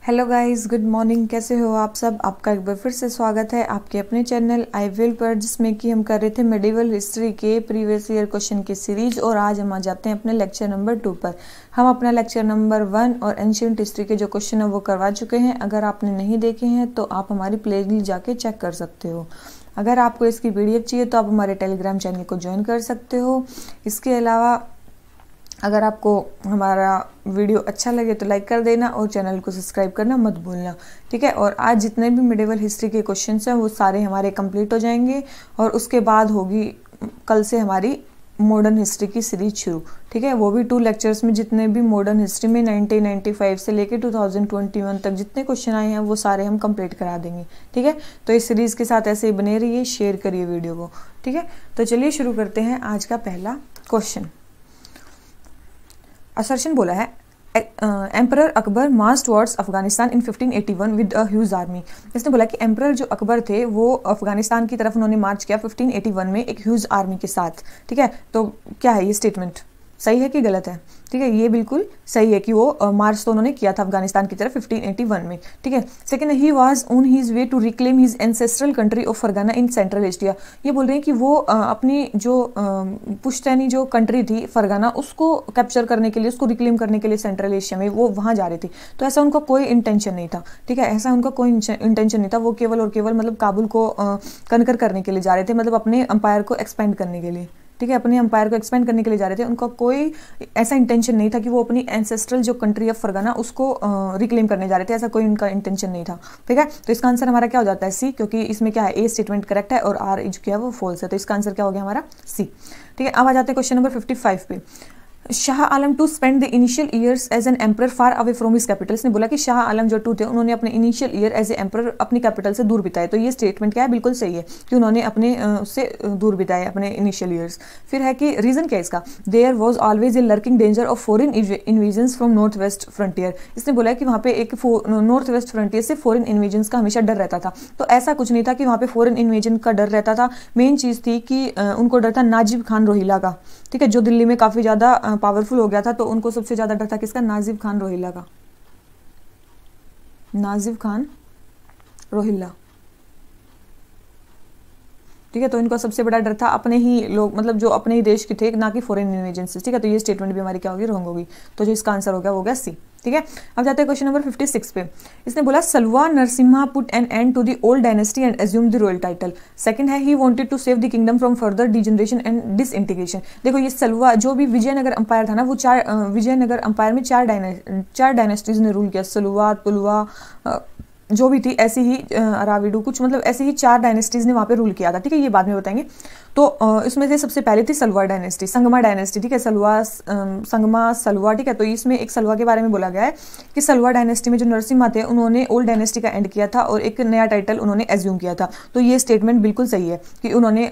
Hello guys, good morning. कैसे हो आप सब? आपका एक बार फिर से स्वागत है आपके अपने चैनल आई विल पर, जिसमें कि हम कर रहे थे मेडिवल हिस्ट्री के प्रीवियस ईयर क्वेश्चन की सीरीज। और आज हम आ जाते हैं अपने लेक्चर नंबर 2 पर। हम अपना लेक्चर नंबर 1 और एंशिएंट हिस्ट्री के जो क्वेश्चन है वो करवा चुके हैं। अगर आपने नहीं देखे हैं तो आप हमारी प्लेलिस्ट जाके चेक कर सकते हो। अगर आपको इसकी PDF चाहिए तो आप हमारे टेलीग्राम चैनल को ज्वाइन कर सकते हो। इसके अलावा अगर आपको हमारा वीडियो अच्छा लगे तो लाइक कर देना और चैनल को सब्सक्राइब करना मत भूलना, ठीक है। और आज जितने भी मिडिवल हिस्ट्री के क्वेश्चंस हैं वो सारे हमारे कंप्लीट हो जाएंगे और उसके बाद होगी कल से हमारी मॉडर्न हिस्ट्री की सीरीज शुरू, ठीक है। वो भी 2 लेक्चर्स में जितने भी मॉडर्न हिस्ट्री में 1995 से लेके 2021 तक जितने क्वेश्चन आए हैं वो सारे हम कंप्लीट करा देंगे, ठीक है। तो इस सीरीज के साथ ऐसे ही बने रहिए, शेयर करिए वीडियो को, ठीक है। तो चलिए शुरू करते हैं आज का पहला क्वेश्चन। असर्शन बोला है emperor Akbar March towards Afghanistan in 1581 with a huge army. इसने बोला कि एम्परर जो अकबर थे वो अफगानिस्तान की तरफ उन्होंने मार्च किया 1581 में एक ह्यूज आर्मी के साथ, ठीक है। तो क्या है ये स्टेटमेंट, सही है कि गलत है? ठीक है, ये बिल्कुल सही है कि वो मार्च तो उन्होंने किया था अफगानिस्तान की तरफ 1581 में, ठीक है। Second, he was on his way to reclaim his ancestral country of Fergana in Central Asia. ये बोल रहे हैं कि वो अपनी जो पुश्तैनी जो कंट्री थी फरगाना, उसको कैप्चर करने के लिए, उसको रिक्लेम करने के लिए सेंट्रल एशिया में वो वहाँ जा रहे थे। तो ऐसा उनका कोई इंटेंशन नहीं था, ठीक है। ऐसा उनका कोई इंटेंशन नहीं था। वो केवल और केवल मतलब काबुल को कनकर करने के लिए जा रहे थे, मतलब अपने अंपायर को एक्सपेंड करने के लिए, ठीक है। अपने अंपायर को एक्सपेंड करने के लिए जा रहे थे। उनका कोई ऐसा इंटेंशन नहीं था कि वो अपनी एंसेस्ट्रल जो कंट्री ऑफ फरगाना उसको रिक्लेम करने जा रहे थे। ऐसा कोई उनका इंटेंशन नहीं था, ठीक है। तो इसका आंसर हमारा क्या हो जाता है? सी, क्योंकि इसमें क्या है, ए स्टेटमेंट करेक्ट है और आर जो क्या है वो फॉल्स है। तो इसका आंसर क्या हो गया हमारा? सी, ठीक है। अब आ जाते हैं क्वेश्चन नंबर 55 पे। Shah Alam to spend the initial years as an emperor far away from his capital. इसने बोला कि शाह आलम जो 2 थे उन्होंने अपने initial year as a emperor अपनी कैपिटल से दूर बिताए। तो ये स्टेटमेंट क्या है? बिल्कुल सही है कि उन्होंने अपने उससे दूर बिताए अपने इनिशियल ईयर्स। फिर है कि रीजन क्या है इसका? There was always a lurking danger of foreign invasions from north west frontier. इसने बोला कि वहाँ पे एक नॉर्थ वेस्ट फ्रंटियर से फॉरेन इन्वेजन्स का हमेशा डर रहता था। तो ऐसा कुछ नहीं था कि वहाँ पे फॉरेन इन्वेजन का डर रहता था। मेन चीज़ थी कि उनको डर था नाजिब खान रोहिला का, ठीक है, जो दिल्ली में काफ़ी ज़्यादा पावरफुल हो गया था। तो उनको सबसे ज़्यादा डर था किसका? नाजिब खान रोहिला का। नाजिब खान रोहिला, ठीक है। तो इनका सबसे बड़ा डर था अपने ही लोग, मतलब जो अपने ही देश के थे, ना कि फॉरेन इन्वेजन्स, ठीक है। तो ये स्टेटमेंट भी हमारी क्या होगी? रॉन्ग होगी। तो जो इसका आंसर हो गया वो हो गया सी, ठीक है। अब जाते हैं क्वेश्चन नंबर 56 पे। इसने बोला Saluva Narasimha put an end to the old dynasty and assume the royal title. Second है he wanted to save the kingdom from further degeneration and disintegration. देखो ये सलवा जो भी विजयनगर अंपायर था ना, वो विजयनगर अंपायर में चार डायनेस्टीज ने रूल किया। सलवा, तुलवा, जो भी थी ऐसी ही अराविडू, कुछ मतलब ऐसी ही 4 डायनेस्टीज ने वहाँ पे रूल किया था, ठीक है। ये बाद में बताएंगे। तो इसमें से सबसे पहले थी सलवा डायनेस्टी, संगमा डायनेस्टी, ठीक है। संगमा सलवा, ठीक है। तो इसमें एक सलवा के बारे में बोला गया है कि सलवा डायनेस्टी में जो नरसिम्हा थे उन्होंने ओल्ड डायनेस्टी का एंड किया था और एक नया टाइटल उन्होंने एज्यूम किया था। तो ये स्टेटमेंट बिल्कुल सही है कि उन्होंने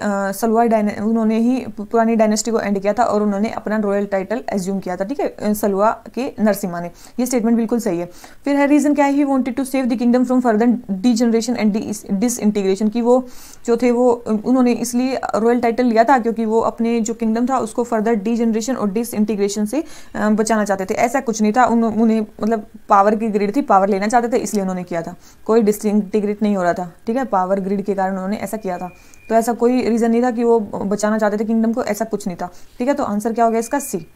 उन्होंने ही पुरानी डायनेस्टी को एंड किया था और उन्होंने अपना रॉयल टाइटल एज्यूम किया था, ठीक है, सलवा के नरसिम्हा ने। ये स्टेटमेंट बिल्कुल सही है। फिर है रीजन क्या है? He wanted to save the kingdom from further degeneration and disintegration, की वो जो थे वो उन्होंने इसलिए रॉयल टाइटल लिया था क्योंकि वो अपने जो किंगडम था उसको फर्दर डीजनरेशन और डिसइंटीग्रेशन से बचाना चाहते थे। ऐसा कुछ नहीं था, उन्हें मतलब पावर की ग्रिड थी, पावर लेना चाहते थे, इसलिए उन्होंने किया था। कोई डिसइंटीग्रेट नहीं हो रहा था, ठीक है। पावर ग्रिड के कारण उन्होंने ऐसा किया था। तो ऐसा कोई रीजन नहीं था कि वो बचाना चाहते थे किंगडम को, ऐसा कुछ नहीं था, ठीक है। तो आंसर क्या हो गया इसका? सी।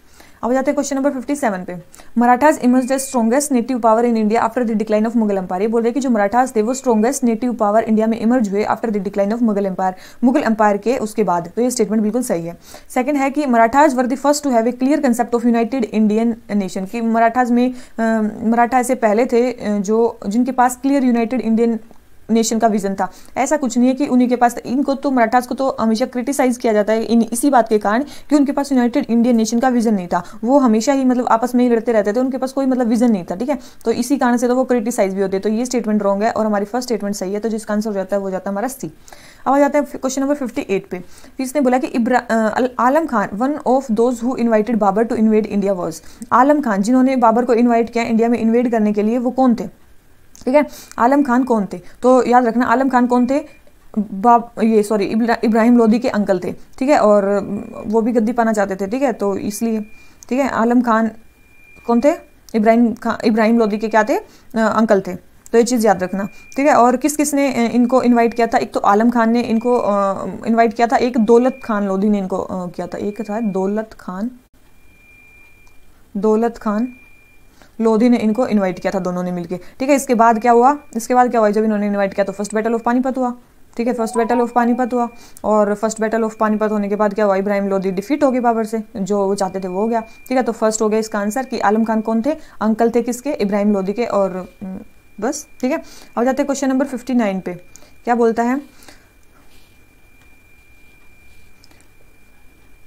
अब जाते हैं क्वेश्चन नंबर 57 पे। Marathas emerged as strongest native power in India after the decline of Mughal empire. ये बोल रहे हैं कि जो मराठाज थे वो स्ट्रॉन्गेस्ट नेटिव पावर इंडिया में इमर्ज हुए after the decline of Mughal empire, Mughal empire के उसके बाद। तो ये स्टेटमेंट बिल्कुल सही है। सेकंड है कि Marathas were the first to have a clear concept of united Indian nation, की मराठाज में मराठा ऐसे पहले थे जो जिनके पास क्लियर यूनाइटेड इंडियन नेशन का विजन था। ऐसा कुछ नहीं है कि उन्हीं के पास, इनको तो मराठास को तो हमेशा क्रिटिसाइज किया जाता है इसी बात के कारण कि उनके पास यूनाइटेड इंडियन नेशन का विजन नहीं था। वो हमेशा ही मतलब आपस में ही लड़ते रहते थे, उनके पास कोई मतलब विजन नहीं था, ठीक है। तो इसी कारण से तो वो क्रिटिसाइज भी होते। तो ये स्टेटमेंट रॉन्ग है और हमारी फर्स्ट स्टेटमेंट सही है। तो जिसका आंसर हो जाता है वो जाता है हमारा सी। अब आ जाते हैं क्वेश्चन नंबर 58 पे। इसने बोला कि Alam Khan one of those who invited Babur to invade India was. Alam Khan जिन्होंने बाबर को इन्वाइट किया इंडिया में इन्वेड करने के लिए, वो कौन थे? ठीक है, आलम खान कौन थे? तो याद रखना आलम खान कौन थे? इब्राहिम लोदी के अंकल थे, ठीक है। और वो भी गद्दी पाना चाहते थे, ठीक है। तो इसलिए, ठीक है, आलम खान कौन थे? इब्राहिम लोदी के क्या थे, अंकल थे। तो ये चीज़ याद रखना, ठीक है। और किस किस ने इनको इनवाइट किया था, एक तो आलम खान ने इनको इनवाइट किया था, एक दौलत खान लोधी ने इनको किया था, एक था दौलत खान लोधी ने इनको इनवाइट किया था, दोनों ने मिलके, ठीक है। इसके बाद क्या हुआ, जब इन्होंने इनवाइट किया तो फर्स्ट बैटल ऑफ पानीपत हुआ, ठीक है, फर्स्ट बैटल ऑफ पानीपत हुआ। और फर्स्ट बैटल ऑफ पानीपत होने के बाद क्या हुआ, इब्राहिम लोदी डिफीट हो गए बाबर से, जो वो चाहते थे वो हो गया, ठीक है। तो फर्स्ट हो गया इसका आंसर कि आलम खान कौन थे, अंकल थे किसके, इब्राहिम लोदी के। और बस, ठीक है। अब जाते हैं क्वेश्चन नंबर 59 पे, क्या बोलता है,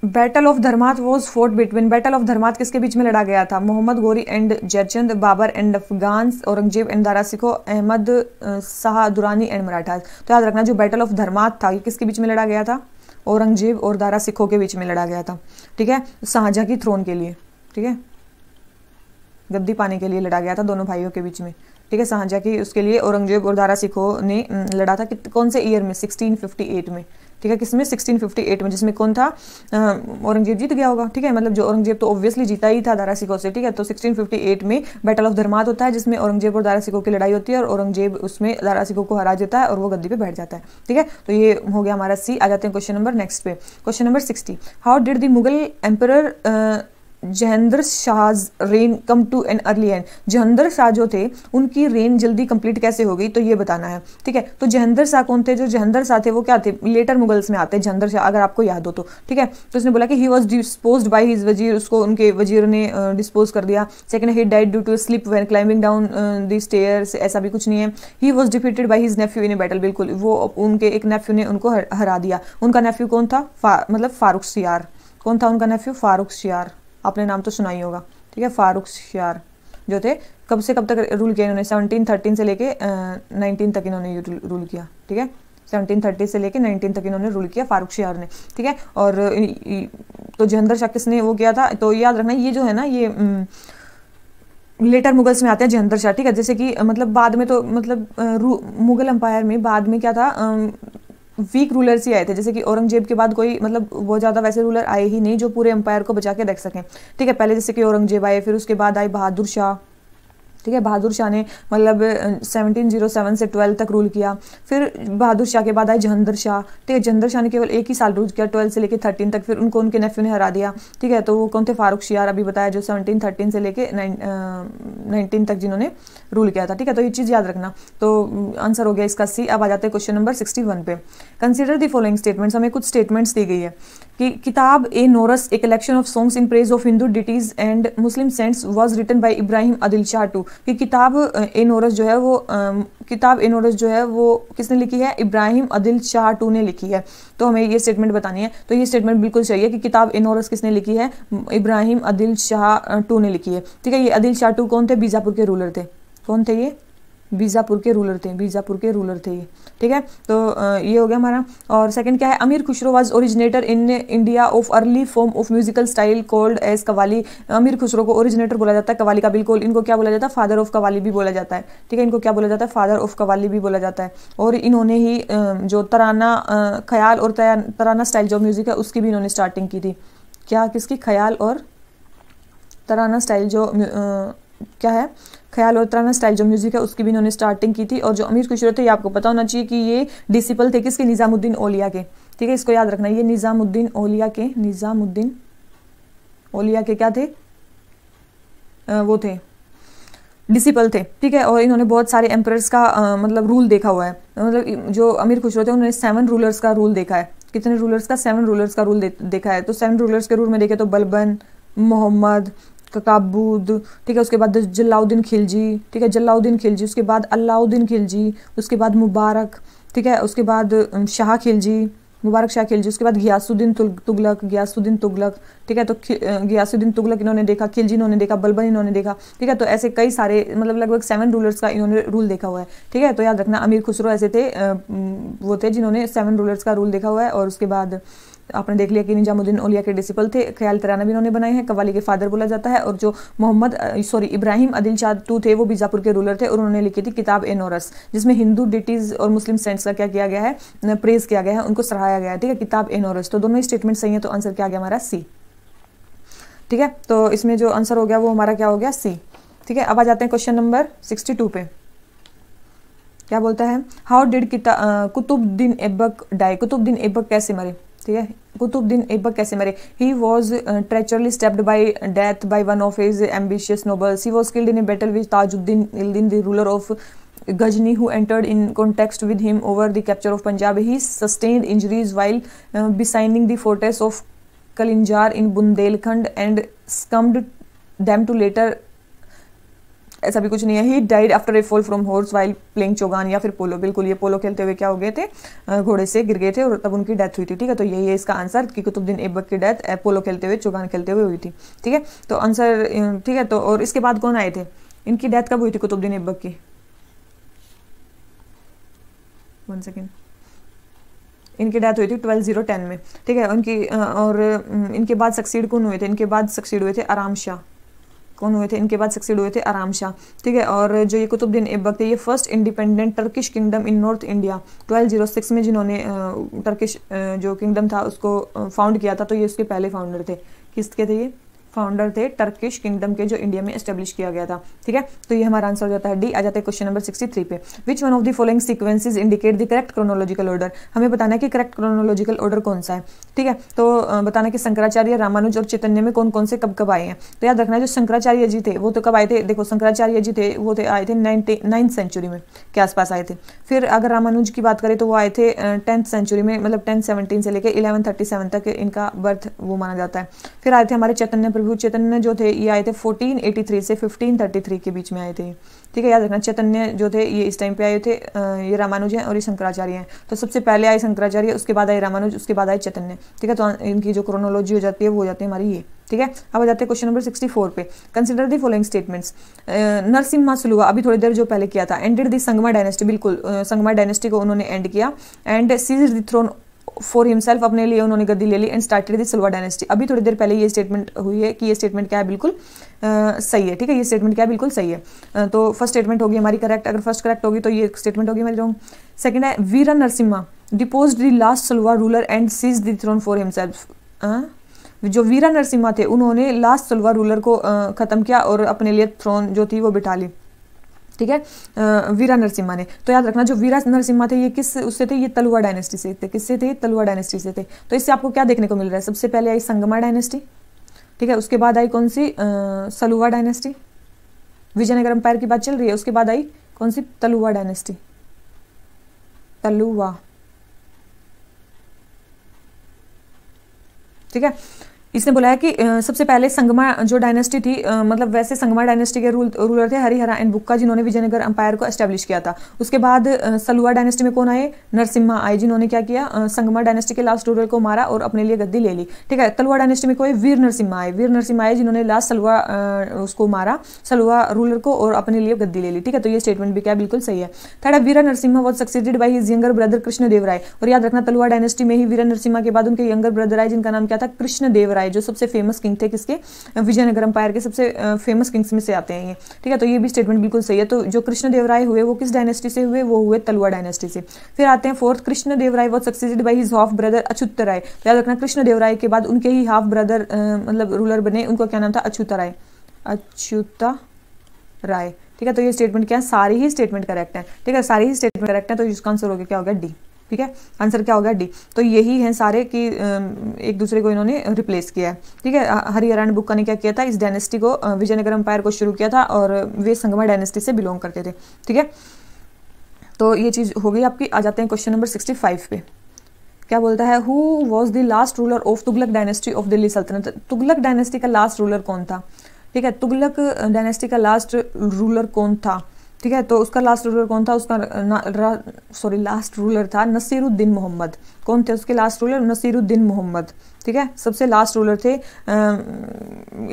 battle of Dharmat was fought between, battle of Dharmat किसके बीच में लड़ा गया था, Mohammad Ghori and Jaichand, Babur and Afghans, Aurangzeb and Dara Shikoh, Ahmad Shah Durrani and Marathas. तो याद रखना जो बैटल ऑफ धर्मात था ये किसके बीच में लड़ा गया था, औरंगजेब और दारा सिखों के बीच में लड़ा गया था, ठीक है, शाहजहां की थ्रोन के लिए, ठीक है, गद्दी पाने के लिए लड़ा गया था दोनों भाइयों के बीच में, ठीक है, शाहजहां की उसके लिए औरंगजेब और दारा सिखों ने लड़ा था, कौन से ईयर में, 1658 में, ठीक है, किसमें, 1658 में, जिसमें कौन था, औरंगजेब जीत गया होगा, ठीक है, मतलब जो औरंगजेब तो ऑब्वियसली जीता ही था दारा सिखों से, ठीक है। तो 1658 में बैटल ऑफ धर्मात होता है, जिसमें औरंगजेब और दारा सिखों की लड़ाई होती है, और औरंगजेब उसमें दारा सिखों को हरा देता है और वो गद्दी पे बैठ जाता है, ठीक है। तो ये हो गया हमारा सी। आ जाते हैं क्वेश्चन नंबर नेक्स्ट पे, question number 60, how did the Mughal emperor Jahandar Shah's reign come to an early end, Jahandar Shah जो थे उनकी रेन जल्दी कंप्लीट कैसे हो गई, तो ये बताना है, ठीक है। तो जहंदर शाह कौन थे, जो जहंदर शाह थे वो क्या थे, लेटर मुगल्स में आते हैं जहंदर शाह, अगर आपको याद हो तो, ठीक है। तो उसने बोला कि he was disposed by his wazir, उसको उनके वजीर ने डिस्पोज कर दिया। Second, he died due to slip when climbing down the stairs, ऐसा भी कुछ नहीं है। He was defeated by his nephew in a battle, बिल्कुल वो उनके एक नेफ्यू ने उनको हरा दिया। उनका नेफ्यू कौन था, मतलब फारूक सियार, कौन था उनका नेफ्यू, फारूक सियार, आपने नाम तो सुना ही होगा, ठीक है। फारूक सियार जो थे कब से कब तक रूल किया इन्होंने, 1713 से लेके 19 तक इन्होंने रूल किया, ठीक है, 1730 से लेके 19 तक इन्होंने रूल किया फारूक सियार ने, ठीक है। और तो जहंदर शाह किसने वो किया था, तो याद रखना ये जो है ना ये लेटर मुगल्स में आते हैं जहंदर शाह, ठीक है। जैसे कि मतलब बाद में तो मतलब मुगल एम्पायर में बाद में क्या था, वीक रूलर्स ही आए थे, जैसे कि औरंगजेब के बाद कोई मतलब बहुत ज़्यादा वैसे रूलर आए ही नहीं जो पूरे एम्पायर को बचा के रख सकें, ठीक है। पहले जैसे कि औरंगजेब आए, फिर उसके बाद आए बहादुर शाह, ठीक है, बहादुर शाह ने मतलब 1707 से 12 तक रूल किया। फिर बहादुर शाह के बाद आए जहंदर शाह, ठीक है, जहंदर शाह ने केवल एक ही साल रूल किया 12 से लेके 13 तक, फिर उनको उनके नेफ्यू ने हरा दिया, ठीक है। तो वो कौन थे, फारूक सियार, अभी बताया, जो 1713 से लेके 19 तक जिन्होंने रूल किया था, ठीक है। तो ये चीज़ याद रखना। तो आंसर हो गया इसका सी। अब आ जाते हैं क्वेश्चन नंबर 61 पे, कंसिडर द फॉलोइंग स्टेटमेंट्स, हमें कुछ स्टेटमेंट्स दी गई है कि Kitab e Nauras a collection of songs in praise of Hindu deities and Muslim saints was written by Ibrahim Adil Shah two, कि किताब ए नोरस जो है वो किताब ए नोरस जो है वो किसने लिखी है, इब्राहिम आदिल शाह टू ने लिखी है। तो हमें ये स्टेटमेंट बतानी है, तो ये स्टेटमेंट बिल्कुल सही है कि किताब ए नोरस किसने लिखी है, इब्राहिम आदिल शाह टू ने लिखी है, ठीक है। ये आदिल शाह टू कौन थे, बीजापुर के रूलर थे, कौन थे ये, बीजापुर के रूलर थे ये, ठीक है। तो ये हो गया हमारा। और सेकंड क्या है, Amir Khusrau was originator in India of early form of musical style called as qawwali, Amir Khusrau को ओरिजिनेटर बोला जाता है कवाली का, बिल्कुल। इनको क्या बोला जाता है, फादर ऑफ कवाली भी बोला जाता है, ठीक है, इनको क्या बोला जाता है, फादर ऑफ कवाली भी बोला जाता है। और इन्होंने ही जो तराना ख्याल और तराना स्टाइल जो म्यूजिक है उसकी भी इन्होंने स्टार्टिंग की थी, क्या, किसकी, ख्याल और तराना स्टाइल जो क्या है, ख्याल और तराना स्टाइल जो म्यूजिक है उसकी भी इन्होंने स्टार्टिंग की थी। और जो अमीर खुसरो थे ये आपको पता होना चाहिए कि ये डिसिपल थे किसके, निजामुद्दीन औलिया के, ठीक है, इसको याद रखना। ये निजामुद्दीन औलिया के क्या थे, वो थे डिसिपल थे, ठीक है। और इन्होंने बहुत सारे एम्परर्स का मतलब रूल देखा हुआ है, मतलब जो अमीर खुसरो थे उन्होंने 7 रूलर्स का रूल देखा है, कितने रूलर्स का, 7 रूलर्स का रूल देखा है। तो 7 रूलर्स के रूल में देखे तो बलबन, मोहम्मद, ककाबूद, ठीक है, उसके बाद जलाउद्दीन खिलजी, ठीक है, जलाउद्दीन खिलजी, उसके बाद अलाउद्दीन खिलजी, उसके बाद मुबारक, ठीक है, उसके बाद शाह खिलजी, मुबारक शाह खिलजी, उसके बाद गियासुद्दीन तुगलक, ठीक है। तो गियासुद्दीन तुगलक इन्होंने देखा, खिलजी इन्होंने देखा, बलबन इन्होंने देखा, ठीक है। तो ऐसे कई सारे मतलब लगभग 7 रूलर्स का इन्होंने रूल देखा हुआ है, ठीक है। तो याद रखना अमीर खुसरो ऐसे थे, वो थे जिन्होंने 7 रूलर्स का रूल देखा हुआ है। और उसके बाद आपने देख लिया कि निजामुद्दीन औलिया के डिसिपल थे, ख्याल तराना भी इन्होंने बनाए हैं, कव्वाली के फादर बोला जाता है। और जो इब्राहिम आदिल शाह टू थे वो बीजापुर के रूलर थे और उन्होंने लिखी थी किताब ए नोरस, जिसमें हिंदू डिटीज और मुस्लिम सेंट्स का क्या किया गया है, प्रेज किया गया है, उनको सराहाया गया है, ठीक है, किताब ए नोरस। तो दोनों ही स्टेटमेंट सही है, तो आंसर क्या आ गया हमारा सी, ठीक है। तो इसमें जो आंसर हो गया वो हमारा क्या हो गया, सी। ठीक है, अब आ जाते हैं क्वेश्चन नंबर 62 पे। क्या बोलता है, how did Qutbuddin Aibak die, Qutbuddin Aibak कैसे मरे, ठीक है, कुतुबुद्दीन ऐबक कैसे मरे। He was treacherously stabbed by death by one of his ambitious nobles. He was killed in a battle with Tajuddin Yildiz the ruler of Ghazni, who entered in contact with him over the capture of Punjab. He sustained injuries while besieging the fortress of Kalinjar in Bundelkhand and succumbed them to later, ऐसा भी कुछ नहीं है। He died after a fall from horse while playing Chaugan, या फिर पोलो, बिल्कुल ये पोलो खेलते हुए क्या हो गए थे, घोड़े से गिर गए थे और तब उनकी डेथ हुई थी। ठीक है, तो यही है इसका आंसर कि कुतुबुद्दीन ऐबक की डेथ पोलो खेलते हुए, चौगान खेलते हुए हुई थी। ठीक है, तो आंसर, ठीक है, तो और इसके बाद कौन आए थे, इनकी डेथ कब हुई थी कुतुबुद्दीन ऐबक की, 1 सेकेंड, इनकी डेथ हुई थी 1210 में। ठीक है, उनकी और इनके बाद सक्सीड कौन हुए थे, इनके बाद सक्सीड हुए थे आराम शाह। कौन हुए थे, इनके बाद सक्सीड हुए थे आराम शाह। ठीक है, और जो ये कुतुबुद्दीन ऐबक थे, ये फर्स्ट इंडिपेंडेंट टर्किश किंगडम इन नॉर्थ इंडिया 1206 में जिन्होंने टर्किश जो किंगडम था उसको फाउंड किया था, तो ये उसके पहले फाउंडर थे। किसके थे ये, फाउंडर थे टर्किश किंगडम के, जो इंडिया में एस्टेब्लिश किया गया था। ठीक है, तो ये हमारा आंसर हो जाता है डी। आ जाता है क्वेश्चन नंबर 63 पे। Which one of the following sequences indicate the correct chronological order. हमें बताना है कि करेक्ट क्रोनोलॉजिकल ऑर्डर कौन सा है। ठीक है, तो बताना कि शंकराचार्य, रामानुज और चैतन्य में कौन कौन से कब कब आए हैं। तो याद रखना, जो शंकराचार्य जी थे वो तो कब आए थे, देखो शंकराचार्य जी थे वो आए थे 9th सेंचुरी में के आसपास आए थे। फिर अगर रामानुज की बात करें तो वो आए थे 10th सेंचुरी में, मतलब 1017 से लेकर 1137 तक इनका बर्थ वो माना जाता है। फिर आए थे हमारे चैतन्य प्रभु, चैतन्य जो थे ये आए थे 1483 से 1533 के बीच में आए थे। ठीक है, याद रखना, चैतन्य जो थे ये इस टाइम पे आए थे, ये रामानुज हैं और ये शंकराचार्य हैं। तो सबसे पहले आए शंकराचार्य, उसके बाद आए रामानुज, उसके बाद आए चैतन्य। ठीक है, तो इनकी जो क्रोनोलॉजी हो जाती है वो हो जाती है हमारी ये। ठीक है, अब आ जाते हैं क्वेश्चन नंबर 64 पे। Consider the following statements. Narasimha Saluva अभी थोड़ी देर जो पहले किया था, एंडेड द संगमा डायनेस्टी, बिल्कुल संगमा डायनेस्टी को उन्होंने एंड किया। And seized the throne for himself, अपने लिए उन्होंने गद्दी ले ली। And started the Saluva dynasty, अभी थोड़ी देर पहले ये स्टेटमेंट हुई है कि ये स्टेटमेंट क्या है, बिल्कुल सही है। ठीक है, ये स्टेटमेंट क्या है, बिल्कुल सही है। तो फर्स्ट स्टेटमेंट होगी हमारी करेक्ट, अगर फर्स्ट करेक्ट होगी तो ये स्टेटमेंट होगी हमारी रॉन्ग। सेकंड है Vira Narasimha deposed the last Saluva ruler and seized the throne for himself. जो वीरा नरसिम्हा थे उन्होंने लास्ट सलवा रूलर को खत्म किया और अपने लिए थ्रोन जो थी वो बिठा ली। ठीक है, वीरा नरसिम्हा ने। तो याद रखना, जो वीरा नरसिम्हा थे ये किस उससे थे, ये तलुवा डायनेस्टी से थे। किससे थे, तलुवा डायनेस्टी से थे। तो इससे आपको क्या देखने को मिल रहा है, सबसे पहले आई संगमा डायनेस्टी, ठीक है, उसके बाद आई कौन सी, सलुवा डायनेस्टी, विजयनगर एम्पायर की बात चल रही है। उसके बाद आई कौन सी, तलुवा डायनेस्टी, तलुवा। ठीक है, इसने बोला है कि सबसे पहले संगमा जो डायनेस्टी थी, मतलब वैसे संगमा डायनेस्टी के रूलर थे हरिहरा एंड बुक्का, जिन्होंने विजयनगर अंपायर को एस्टेब्लिश किया था। उसके बाद सलुवा डायनेस्टी में कौन आए, नरसिम्हा आए, जिन्होंने क्या किया, संगमा डायनेस्टी के लास्ट रूलर को मारा और अपने लिए गद्दी ले ली। ठीक है, तलुवा डायनेस्टी में कोई वीर नरसिम्हा आए, वीर नरसिम्हा आए जिन्होंने लास्ट सलुवा उसको मारा, सलुवा रूलर को, और अपने लिए गद्दी ले ली। ठीक है, तो ये स्टेटमेंट भी क्या बिल्कुल सही है। Third, Vira Narasimha was succeeded by his younger brother Krishnadeva Raya. और याद रखना, तलुवा डायनेस्टी में ही वीरा नरसिम्हा के बाद उनके यंगर ब्रदर आए, जिनका नाम क्या था, कृष्णदेव राय, जो सबसे फेमस किंग थे किसके, विजयनगर अंपायर के सबसे फेमस किंग्स में से आते हैं ये। ठीक है, तो ये भी स्टेटमेंट बिल्कुल सही है। तो जो कृष्णदेव राय हुए वो किस डायनेस्टी से हुए, वो हुए तलुवा डायनेस्टी से। फिर आते हैं fourth, Krishnadeva Raya was succeeded by his half brother Achyuta Raya. तो याद रखना, कृष्णदेव राय के बाद उनके ही हाफ ब्रदर मतलब रूलर बने, उनका क्या नाम था, अच्युत राय, अच्युत राय। ठीक है, तो ये स्टेटमेंट क्या है, सारी ही स्टेटमेंट करेक्ट है। ठीक है, सारी ही स्टेटमेंट करेक्ट है, तो इसका आंसर हो गया क्या हो गया, डी। ठीक है, आंसर क्या हो गया, डी। तो यही हैं सारे कि एक दूसरे को इन्होंने रिप्लेस किया है। ठीक है, हरिहरा बुक्का ने क्या किया था, इस डायनेस्टी को, विजयनगर अंपायर को शुरू किया था, और वे संगमा डायनेस्टी से बिलोंग करते थे। ठीक है, तो ये चीज़ हो गई आपकी। आ जाते हैं क्वेश्चन नंबर 65 पे। क्या बोलता है, who was the last ruler of Tughlaq dynasty of Delhi सल्तनत। तुगलक डायनेस्टी का लास्ट रूलर कौन था। ठीक है, तुगलक डायनेस्टी का लास्ट रूलर कौन था। ठीक है, तो उसका लास्ट रूलर कौन था, उसका लास्ट रूलर था नसीरुद्दीन मोहम्मद। कौन थे उसके लास्ट रूलर, नसीरुद्दीन मोहम्मद। ठीक है, सबसे लास्ट रूलर थे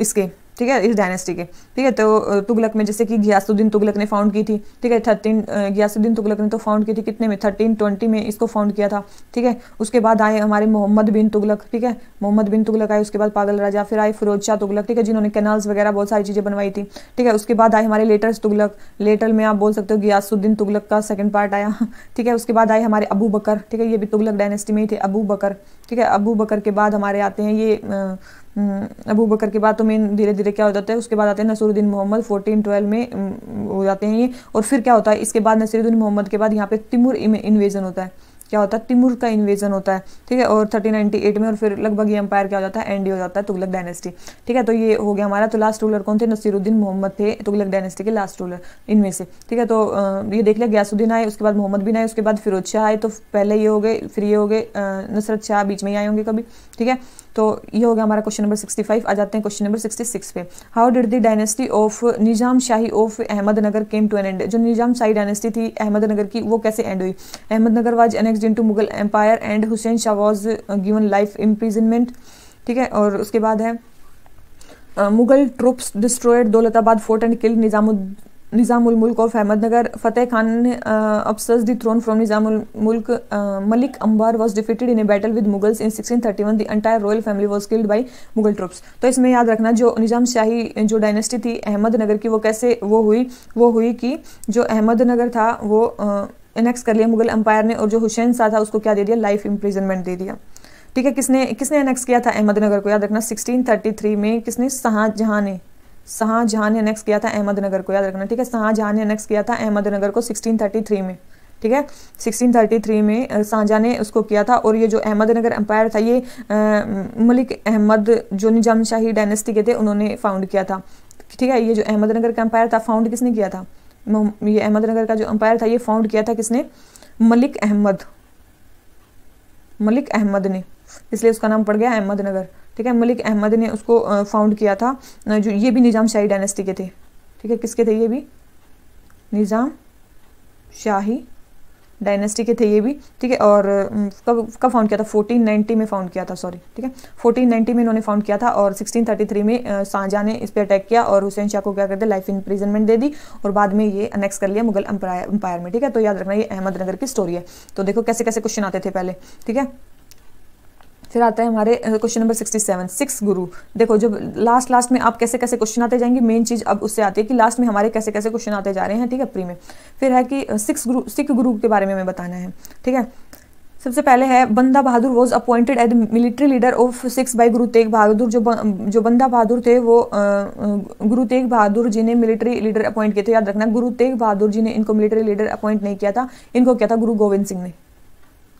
इसके, ठीक है, इस डायनेस्टी के। ठीक है, तो तुगलक में जैसे कि गियासुद्दीन तुगलक ने फाउंड की थी। ठीक है, 13 गियासुद्दीन तुगलक ने तो फाउंड की थी कितने में, 1320 में इसको फाउंड किया था। ठीक है, उसके बाद आए हमारे मोहम्मद बिन तुगलक। ठीक है, मोहम्मद बिन तुगलक आए, उसके बाद पागल राजा, फिर आए फिरोज शाह तुगलक। ठीक है, जिन्होंने कैनाल्स वगैरह बहुत सारी चीज़ें बनवाई थी। ठीक है, उसके बाद आए हमारे लेटर्स तुगलक, लेटर में आप बोल सकते हो गियासुद्दीन तुगलक का सेकंड पार्ट आया। ठीक है, उसके बाद आए हमारे अबू बकर। ठीक है, ये भी तुगलक डायनेस्टी में ही थे, अबू बकर। ठीक है, अबू बकर के बाद हमारे आते हैं ये अबू बकर के बाद तो मेन धीरे धीरे क्या हो जाता है, उसके बाद आते हैं नसीरुद्दीन मोहम्मद 1412 में हो जाते हैं ये। और फिर क्या होता है, इसके बाद नसीरुद्दीन मोहम्मद के बाद यहाँ पे तिमूर इन्वेजन होता है, क्या होता है, तिमूर का इन्वेजन होता है, ठीक है, और 1398 में, और फिर लगभग ये एम्पायर क्या हो जाता है, एंड हो जाता है तुगलक डायनेस्टी, ठीक है। तो ये हो गया हमारा। तो लास्ट रूलर कौन थे, नसीरुद्दीन मोहम्मद थे तुगलक डायनेस्टी के लास्ट रूलर इनमें से, ठीक है। तो ये देख लिया, गयासुद्दीन आए, उसके बाद मोहम्मद बिन आए, उसके बाद फिरोज शाह आए, तो पहले ये हो गए, फिर ये हो गए नसरत शाह बीच में ही आए होंगे कभी, ठीक है। तो ये हो गया हमारा क्वेश्चन नंबर 65। आ जाते हैं क्वेश्चन नंबर 66 पे। How did the dynasty of Nizam Shahi of Ahmadnagar came to an end. जो निजाम शाही डायनेस्टी थी अहमदनगर की, वो कैसे एंड हुई। Ahmadnagar was annexed into Mughal empire and Hussain Shah was given life imprisonment, ठीक है। और उसके बाद है Mughal troops destroyed Daulatabad fort and killed Nizamul Mulk of Ahmednagar. फतेह खान ने upsurged the throne from Nizamul मुल्क। मलिक अंबार was defeated in a battle with Mughals in 1631. The entire royal family was killed by Mughal troops. तो इसमें याद रखना, जो निजाम शाही जो डायनेस्टी थी अहमदनगर की, वो कैसे वो हुई कि जो अहमदनगर था वो एनेक्स कर लिया मुगल एम्पायर ने, और जो हुसैन शाह था उसको क्या दे दिया, लाइफ इम्प्रिजनमेंट दे दिया, ठीक है। किसने एनेक्स किया था अहमदनगर को, याद रखना 1633 में किसने, शाहजहां ने एनेक्स किया था अहमदनगर को, याद रखना, ठीक है। शाहजहां ने एनेक्स किया था अहमदनगर को 1633 में, ठीक है। 1633 में शाहजहां ने उसको किया था। और ये जो अहमदनगर एम्पायर था ये मलिक अहमद जो निजाम शाही डायनेस्टी के थे उन्होंने फाउंड किया था, ठीक है। ये जो अहमदनगर का एम्पायर था फाउंड किसने किया था, ये अहमदनगर का जो एम्पायर था ये फाउंड किया था किसने, मलिक अहमद ने, इसलिए उसका नाम पड़ गया अहमदनगर, ठीक है। मलिक अहमद ने उसको फाउंड किया था। जो ये भी निजाम शाही डायनेस्टी के थे, ठीक है। किसके थे, ये भी निजाम शाही डायनेस्टी के थे ये भी, ठीक है। और कब फाउंड किया था, 1490 में फाउंड किया था, सॉरी, ठीक है। 1490 में इन्होंने फाउंड किया था। और 1633 में शाहजहां ने इस पर अटैक किया और हुसैन शाह को क्या कर दिया, लाइफ इम्प्रिजनमेंट दे दी, और बाद में ये अनेक्स कर लिया मुगल एम्पायर में, ठीक है। तो याद रखना ये अहमदनगर की स्टोरी है। तो देखो कैसे कैसे क्वेश्चन आते थे पहले, ठीक है। फिर आता है हमारे क्वेश्चन नंबर 67, 6 गुरु। देखो जब लास्ट में आप कैसे कैसे क्वेश्चन आते जाएंगे, मेन चीज अब उससे आती है कि लास्ट में हमारे कैसे कैसे क्वेश्चन आते जा रहे हैं, ठीक है, प्री में। फिर है कि सिख गुरु के बारे में हमें बताना है, ठीक है। सबसे पहले है Banda Bahadur was appointed as military leader of Sikhs by Guru Tegh बहादुर। जो बंदा बहादुर थे वो गुरु तेग बहादुर जी ने मिलिट्री लीडर अपॉइंट किए थे। याद रखना, गुरु तेग बहादुर जी ने इनको मिलिट्री लीडर अपॉइंट नहीं किया था, इनको किया था गुरु गोविंद सिंह ने।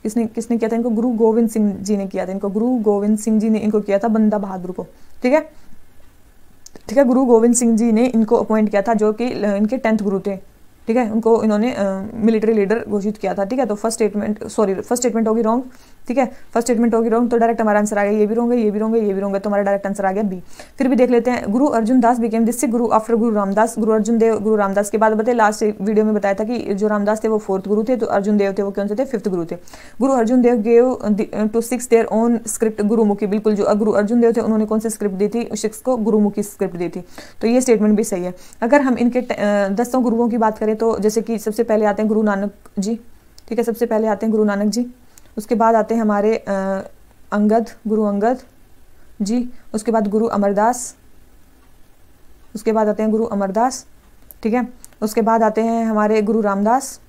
किसने किया था इनको, गुरु गोविंद सिंह जी ने किया था इनको, गुरु गोविंद सिंह जी ने इनको किया था बंदा बहादुर को, ठीक है। गुरु गोविंद सिंह जी ने इनको अपॉइंट किया था, जो कि इनके 10th गुरु थे, ठीक है। उनको इन्होंने मिलिट्री लीडर घोषित किया था, ठीक है। तो फर्स्ट स्टेटमेंट होगी रॉन्ग, ठीक है। फर्स्ट स्टेटमेंट होगी रॉन्ग, तो डायरेक्ट हमारा आंसर आ गया ये भी रॉन्ग है, ये भी रॉन्ग है, ये भी रॉन्ग है, तो हमारा डायरेक्ट आंसर आ गया बी। फिर भी देख लेते हैं, गुरु Arjun Das became this Guru after गुरु रामदास। गुरु अर्जुन देव गुरु रामदास के बाद बताए, लास्ट वीडियो में बताया था कि जो रामदास थे वो 4th गुरु थे, तो अर्जुन देव थे वो कौन से थे, 5th गुरु थे। Guru Arjun Dev gave to Sikhs their own script Gurmukhi. बिल्कुल, जो गुरु अर्जुन देव थे उन्होंने कौन सी स्क्रिप्ट दी थी, सिक्स को गुरुमुखी स्क्रिप्ट दी थी। तो ये स्टेटमेंट भी सही है। अगर हम इनके 10 गुरुओं की बात करें तो जैसे कि सबसे पहले आते हैं गुरु नानक जी, ठीक है। सबसे पहले आते हैं गुरु नानक जी, उसके बाद आते हैं हमारे गुरु अंगद जी, उसके बाद गुरु अमरदास, उसके बाद आते हैं गुरु अमरदास, ठीक है। उसके बाद आते हैं हमारे गुरु रामदास,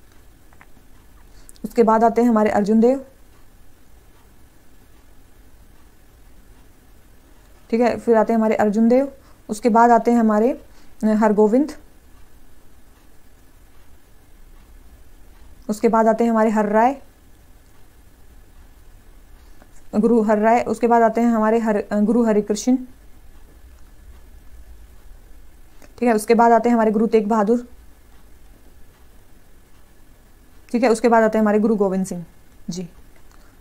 उसके बाद आते हैं हमारे अर्जुन देव, ठीक है। फिर आते हैं हमारे अर्जुन देव, उसके बाद आते हैं हमारे हरगोविंद, उसके बाद आते हैं हमारे गुरु हर राय, उसके बाद आते हैं हमारे गुरु हरिकृष्ण, ठीक है। उसके बाद आते हैं हमारे गुरु तेग बहादुर, ठीक है। उसके बाद आते हैं हमारे गुरु गोविंद सिंह जी,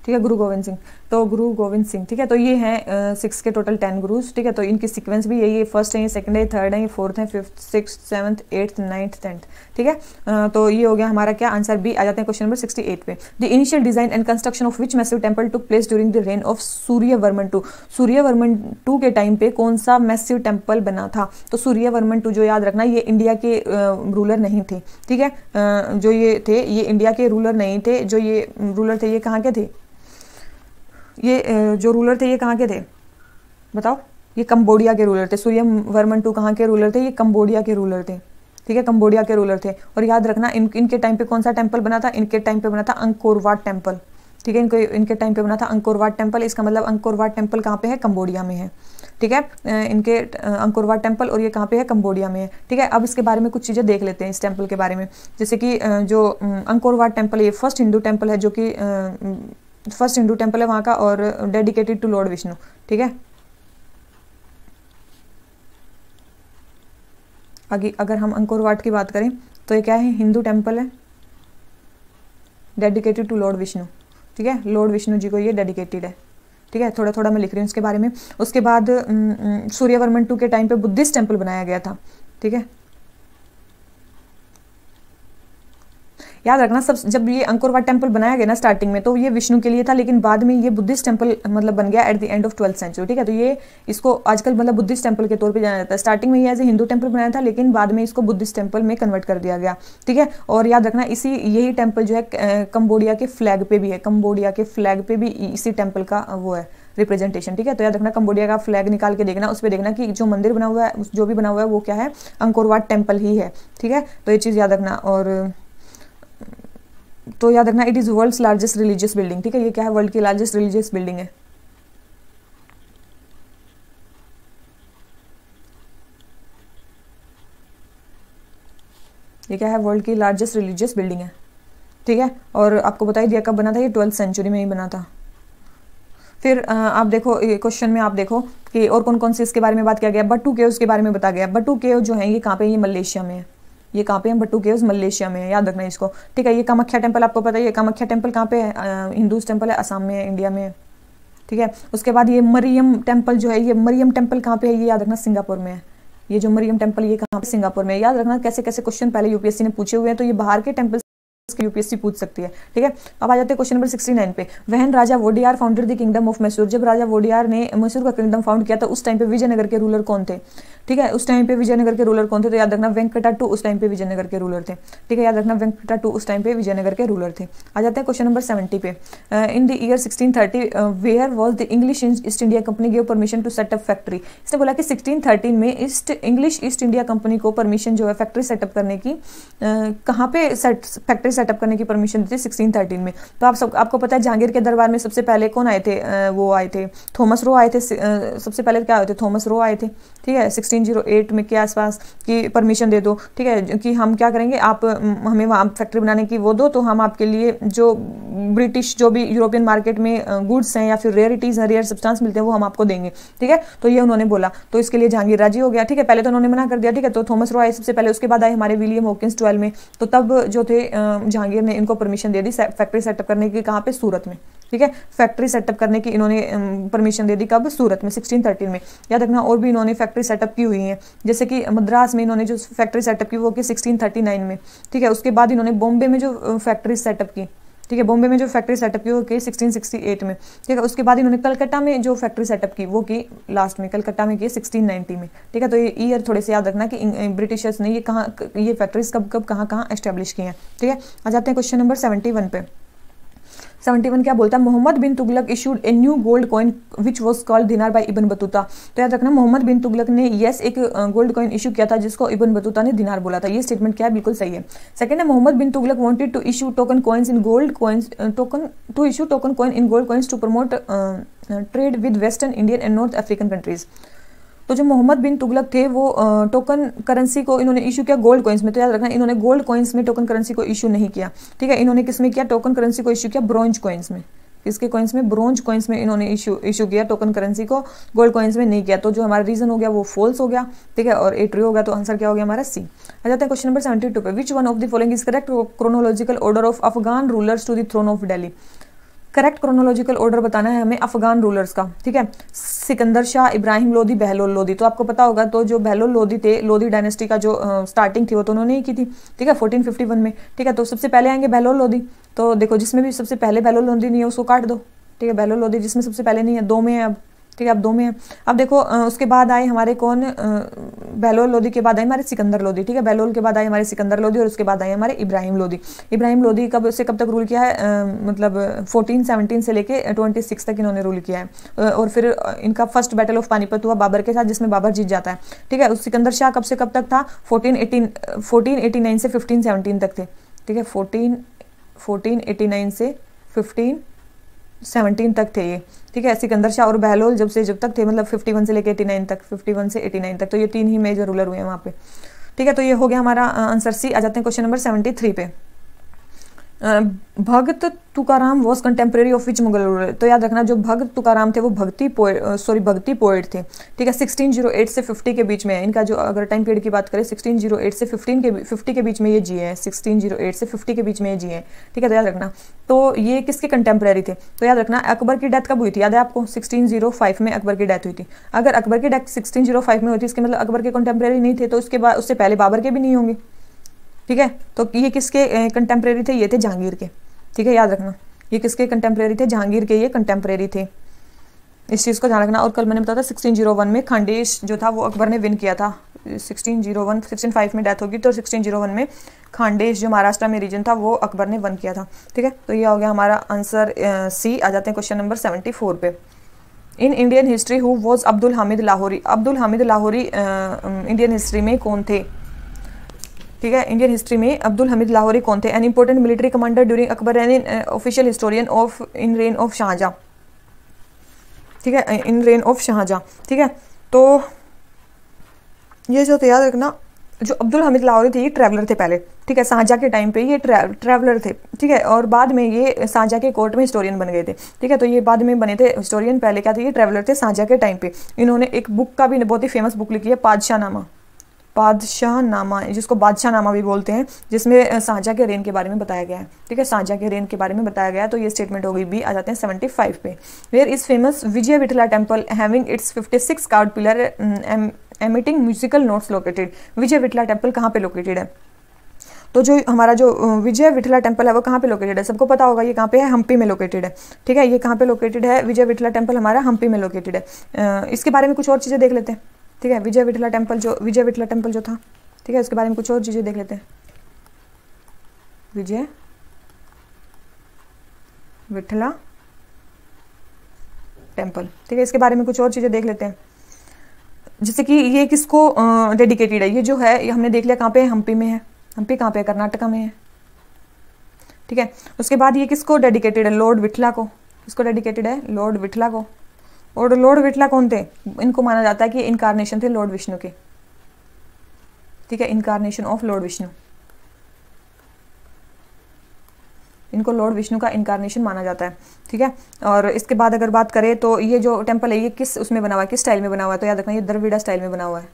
ठीक है, गुरु गोविंद सिंह। तो गुरु गोविंद सिंह, ठीक है। तो ये हैं 6 के टोटल 10 गुरुज, ठीक है। तो इनकी सीक्वेंस भी यही है, फर्स्ट है, ये सेकंड है, थर्ड है, ये 4th है, 5th 6th 7th 8th 9th 10th, ठीक है। तो ये हो गया हमारा क्या आंसर बी। आ जाते हैं क्वेश्चन नंबर 68 पे। The initial design and construction of which massive temple took place during the rain of Suryavarman II। Suryavarman II के टाइम पे कौन सा मैसिव टेंपल बना था। तो सूर्यवर्मन II, जो याद रखना, ये इंडिया के रूलर नहीं थे, ठीक है। जो ये थे ये इंडिया के रूलर नहीं थे, जो ये रूलर थे ये कहाँ के थे, ये जो रूलर थे ये कहाँ के थे बताओ, ये कंबोडिया के रूलर थे। सूर्यवर्मन II कहाँ के रूलर थे, ये कंबोडिया के रूलर थे, ठीक है, कंबोडिया के रूलर थे। और याद रखना इनके टाइम पे कौन सा टेंपल बना था, इनके टाइम पे बना था अंकोर वाट टेंपल, ठीक है। इनको इनके टाइम पे बना था अंकोर वाट टेम्पल। इसका मतलब अंकोर वाट टेम्पल कहाँ पे है, कंबोडिया में है, ठीक है। इनके अंकोर वाट टेम्पल, और ये कहाँ पे है, कंबोडिया में है, ठीक है। अब इसके बारे में कुछ चीज़ें देख लेते हैं इस टेम्पल के बारे में। जैसे कि जो अंकोर वाट टेम्पल, ये फर्स्ट हिंदू टेम्पल है, जो कि फर्स्ट हिंदू टेम्पल है वहाँ का, और डेडिकेटेड टू लॉर्ड विष्णु, ठीक है। आगे अगर हम अंकोर वाट की बात करें तो ये क्या है, हिंदू टेम्पल है, डेडिकेटेड टू लॉर्ड विष्णु, ठीक है। लॉर्ड विष्णु जी को ये डेडिकेटेड है, ठीक है। थोड़ा थोड़ा मैं लिख रही हूँ इसके बारे में। उसके बाद सूर्यवर्मन टू के टाइम पे बुद्धिस्ट टेम्पल बनाया गया था, ठीक है। याद रखना, सब जब ये अंकोर वाट टेम्पल बनाया गया ना स्टार्टिंग में, तो ये विष्णु के लिए था, लेकिन बाद में ये बुद्धिस्ट टेम्पल मतलब बन गया at the end of 12th century, ठीक है। तो ये इसको आजकल मतलब बुद्धिस्ट टेम्पल के तौर पे जाना जाता है। स्टार्टिंग में ये एज ए हिंदू टेम्पल बनाया था, लेकिन बाद में इसको बुद्धिस्ट टेम्पल में कन्वर्ट कर दिया गया, ठीक है। और याद रखना, यही टेम्पल जो है कंबोडिया के फ्लैग पे भी है, कंबोडिया के फ्लैग पे भी इसी टेम्पल का वो है रिप्रेजेंटेशन, ठीक है। तो याद रखना, कंबोडिया का फ्लैग निकाल के देखना, उस पर देखना कि जो मंदिर बना हुआ है, जो भी बना हुआ है वो क्या है, अंकोर वाट टेम्पल ही है, ठीक है। तो ये चीज़ याद रखना। और तो याद रखना, it is world's largest religious building, ठीक है। ये क्या है, वर्ल्ड की लार्जेस्ट रिलीजियस बिल्डिंग है। ये क्या है, वर्ल्ड की लार्जेस्ट रिलीजियस बिल्डिंग है, ठीक है। और आपको बता ही दिया कब बना था, ये 12th सेंचुरी में ही बना था। फिर आप देखो क्वेश्चन में, आप देखो कि और कौन कौन से इसके बारे में बात किया गया। बट्टू केव्स के बारे में बताया गया। बट्टू केव जो है ये कहाँ पे, ये मलेशिया में है। ये कहाँ पे है, बट्टू केव्स मलेशिया में है, याद रखना इसको, ठीक है। ये कामाख्या टेम्पल आपको पता है, ये कामाख्या टेम्पल कहाँ पे है, हिंदूज टेम्पल है, असम में है, इंडिया में है, ठीक है। उसके बाद ये मरियम टेम्पल जो है, ये मरियम टेम्पल कहाँ पे है, ये याद रखना सिंगापुर में है। ये जो मरियम टेम्पल ये कहाँ पे, सिंगापुर में है। याद रखना कैसे कैसे क्वेश्चन पहले यूपीएससी ने पूछे हुए हैं, तो ये बाहर के टेम्पल यूपीएससी पूछ सकती है, ठीक है। अब आ जाते हैं क्वेश्चन नंबर 69 पे। When Raja Wodeyar founded the kingdom of Mysore, जब राजा वोडियार ने मैसूर का किंगडम फाउंड किया था, उस टाइम पे विजयनगर के रूलर कौन थे, ठीक है। उस टाइम पे विजयनगर के रूलर कौन थे, तो याद रखना वेंकटाटू उस टाइम पे विजयनगर के रूलर थे, ठीक है। याद रखना वेंकटाटू उस टाइम पे विजयनगर के रूलर थे। आ जाते हैं क्वेश्चन नंबर 70 पे। In the year 1630 where was the English East India company give permission to set up factory. इसने बोला कि 1613 में इंग्लिश ईस्ट इंडिया कंपनी को परमिशन जो है फैक्ट्री सेटअप करने की, कहाँ पे फैक्ट्री सेटअप करने की परमिशन दी थी, 1613 में। तो आपको पता है जहांगीर के दरबार में सबसे पहले कौन आए थे, वो आए थे थॉमस रो आए थे। सबसे पहले क्या आए थे, थॉमस रो आए थे, ठीक है। 1608 में के आसपास की परमिशन दे दो, ठीक है, कि हम क्या करेंगे, आप हमें वहाँ फैक्ट्री बनाने की वो दो, तो हम आपके लिए जो ब्रिटिश जो भी यूरोपियन मार्केट में गुड्स हैं या फिर रेयरिटीज हैं, रेयर सब्सटेंस मिलते हैं, वो हम आपको देंगे, ठीक है। तो ये उन्होंने बोला, तो इसके लिए जहांगीर राजी हो गया, ठीक है। पहले तो उन्होंने मना कर दिया, ठीक है। तो थॉमस रो आए सबसे पहले, उसके बाद आए हमारे विलियम हॉकिंस 12 में। तो तब जो थे जहांगीर ने इनको परमिशन दे दी फैक्ट्री सेटअप करने की, कहाँ पे, सूरत में, ठीक है। फैक्ट्री सेटअप करने की इन्होंने परमिशन दे दी, कब, सूरत में 1613 में। याद रखना और भी इन्होंने फैक्ट्री सेटअप की हुई है, जैसे कि मद्रास में इन्होंने जो फैक्ट्री सेटअप की वो की 1639 में, ठीक है। उसके बाद इन्होंने बॉम्बे में जो फैक्ट्री सेटअप की, ठीक है, बॉम्बे में जो फैक्ट्री सेटअप की वो की 1668 में, ठीक है। उसके बाद इन्होंने कलकत्ता में जो फैक्ट्री सेटअप की वो की लास्ट में, कलकत्ता में की 1690 में, ठीक है। तो ये ईयर थोड़े से याद रखना कि ब्रिटिशर्स ने ये फैक्ट्रीज कब कब कहाँ कहाँ एस्टेब्लिश की हैं, ठीक है। आ जाते हैं क्वेश्चन नंबर 71 पे। 71 क्या बोलता है, Mohammad bin Tughlaq issued a new gold coin which was called dinar by Ibn Battuta. तो याद रखना, मोहम्मद बिन तुगलक ने एक गोल्ड कॉइन इशू किया था जिसको इब्न बतूता ने दिनार बोला था। ये स्टेटमेंट क्या है, बिल्कुल सही है। सेकंड है, Mohammad bin Tughlaq wanted to issue token coins in gold coins token coin in gold coins to promote trade with western Indian and north African countries. तो जो मोहम्मद बिन तुगलक थे वो टोकन करेंसी को इन्होंने इशू किया गोल्ड कॉइन्स में। तो याद रखना, इन्होंने गोल्ड कॉइन्स में टोकन करेंसी को इशू नहीं किया, ठीक है। इन्होंने किस में किया, टोकन करेंसी को इशू किया ब्रॉन्ज कॉइन्स में। किसके कॉइन्स में, ब्रॉन्ज कॉइन्स में इन्होंने इशू किया टोकन करेंसी को, गोल्ड कॉइन्स में नहीं किया। तो जो हमारा रीजन हो गया वो फॉल्स हो गया, ठीक है, और ए ट्रू हो गया। तो आंसर क्या हो गया हमारा सी। आ जाता है क्वेश्चन नंबर 72 पे। Which one of the following is correct chronological order of Afghan rulers to the throne of Delhi. Correct chronological order बताना है हमें अफगान रूलर्स का, ठीक है। सिकंदर शाह, इब्राहिम लोदी, बहलोल लोदी। तो आपको पता होगा, तो जो बहलोल लोदी थे, लोदी डायनेस्टी का जो स्टार्टिंग थी वो तो उन्होंने ही की थी, ठीक है, 1451 में, ठीक है। तो सबसे पहले आएंगे बहलोल लोदी। तो देखो, जिसमें भी सबसे पहले बहलोल लोदी नहीं है उसको काट दो, ठीक है। बहलोल लोदी जिसमें सबसे पहले नहीं है, 2 में है अब, ठीक है, अब 2 में है। अब देखो उसके बाद आए हमारे कौन, बहलोल लोदी के बाद आए हमारे सिकंदर लोदी, ठीक है। बहलोल के बाद आए हमारे सिकंदर लोदी और उसके बाद आए हमारे इब्राहिम लोदी। इब्राहिम लोदी कब से कब तक रूल किया है, मतलब 1417 से लेके 26 तक इन्होंने रूल किया है। और फिर इनका फर्स्ट बैटल ऑफ पानीपत हुआ बाबर के साथ, जिसमें बाबर जीत जाता है, ठीक है। उस सिकंदर शाह कब से कब तक था, 1489 से 1517 तक थे, ठीक है। 1489 से 17 तक थे ये, ठीक है। सिकंदर शाह और बहलोल जब तक थे, मतलब 51 से लेकर 89 तक, 51 से 89 तक, तो ये 3 ही मेजर रूलर हुए हैं वहाँ पे, ठीक है। तो ये हो गया हमारा आंसर सी। आ जाते हैं क्वेश्चन नंबर 73 पे। Bhagat Tukaram was contemporary of which Mughal ruler. तो याद रखना जो भगत तुकाराम थे वो भक्ति पोएट थे, ठीक है। 1608 से 50 के बीच में है इनका जो, अगर टाइम पीरियड की बात करें 1608 से 50 के बीच में ये जिए हैं, 1608 से 50 के बीच में ये जिए हैं, ठीक है। तो याद रखना, तो ये किसके कंटेम्प्रेरी थे, तो याद रखना अकबर की डेथ कब हुई थी, याद है आपको 1605 में अकबर की डेथ हुई थी। अगर अकबर की डेथ 1605 में हुई थी, इसके मतलब अकबर के कंटेम्प्रेरी नहीं थे, तो उसके बाद उससे पहले बाबर के भी नहीं होंगे, ठीक है। तो ये किसके कंटेम्प्रेरी थे, ये थे जहांगीर के, ठीक है। याद रखना ये किसके कंटेम्प्रेरी थे, जहांगीर के ये कंटेम्प्रेरी थे, इस चीज़ को ध्यान रखना। और कल मैंने बताया था 1601 में खांडेश जो था वो अकबर ने विन किया था। 1605 में डेथ होगी, तो 1601 में खांडेश जो महाराष्ट्र में रीजन था वो अकबर ने वन किया था, ठीक है। तो ये हो गया हमारा आंसर सी। आ जाते हैं क्वेश्चन नंबर 74 पे। In Indian history who was Abdul Hamid Lahori. Abdul Hamid Lahori Indian history में कौन थे, ठीक है। इंडियन हिस्ट्री में अब्दुल हमीद लाहौरी कौन थे। An important military commander during Akbar and official historian of in reign of Shahjahan, ठीक है, इन रेन ऑफ शाहजहां, ठीक है। तो ये जो थे याद रखना, जो अब्दुल हमीद लाहौरी थे ये ट्रैवलर थे पहले, ठीक है। शाहजहां के टाइम पे ये ट्रैवलर थे, ठीक है। और बाद में ये शाहजहां के कोर्ट में हिस्टोरियन बन गए थे, ठीक है। तो ये बाद में बने थे हिस्टोरियन, पहले क्या थे ये ट्रैवलर थे शाहजहां के टाइम पे। इन्होंने एक बुक का भी बहुत ही फेमस बुक लिखी है, बादशाहनामा, जिसको बादशाहनामा भी बोलते हैं, जिसमें शाहजहां के रेन के बारे में बताया गया है, ठीक है। शाहजहां के रेन के बारे में बताया गया है, तो ये स्टेटमेंट हो गई बी। आ जाते हैं 75 पे। Where is famous Vijaya Vitthala temple having its 56 carved pillar emitting musical notes located. Vijaya Vitthala temple कहाँ पे लोकेटेड है, तो जो हमारा जो विजय विठला टेम्पल है वो कहाँ पे लोकेटेड है, सबको पता होगा ये कहाँ पे है, हम्पी में लोकेटेड है, ठीक है। ये कहाँ पे लोकेटेड है, विजय विठला टेम्पल हमारा हम्पी में लोकेटेड है। इसके बारे में कुछ और चीज़ें देख लेते हैं, ठीक है। विजय विठला टेम्पल जो था, ठीक है, इसके बारे में कुछ और चीज़ें देख लेते हैं। विजय विठला टेम्पल, ठीक है, इसके बारे में कुछ और चीज़ें देख लेते हैं। जैसे कि ये किसको डेडिकेटेड है, ये जो है ये हमने देख लिया कहाँ पे है, हम्पी में है। हम्पी कहाँ पे है, कर्नाटका में है, ठीक है। उसके बाद ये किसको डेडिकेटेड है, लॉर्ड विठला को। किसको डेडिकेटेड है, लॉर्ड विठला को। और लॉर्ड विठला कौन थे, इनको माना जाता है कि इनकारनेशन थे लॉर्ड विष्णु के, ठीक है। इनकारनेशन ऑफ लॉर्ड विष्णु, इनको लॉर्ड विष्णु का इनकारनेशन माना जाता है, ठीक है। और इसके बाद अगर बात करें तो ये जो टेम्पल है ये किस उसमें बना हुआ है, किस स्टाइल में बना हुआ है, तो याद रखना ये द्रविड़ा स्टाइल में बना हुआ है।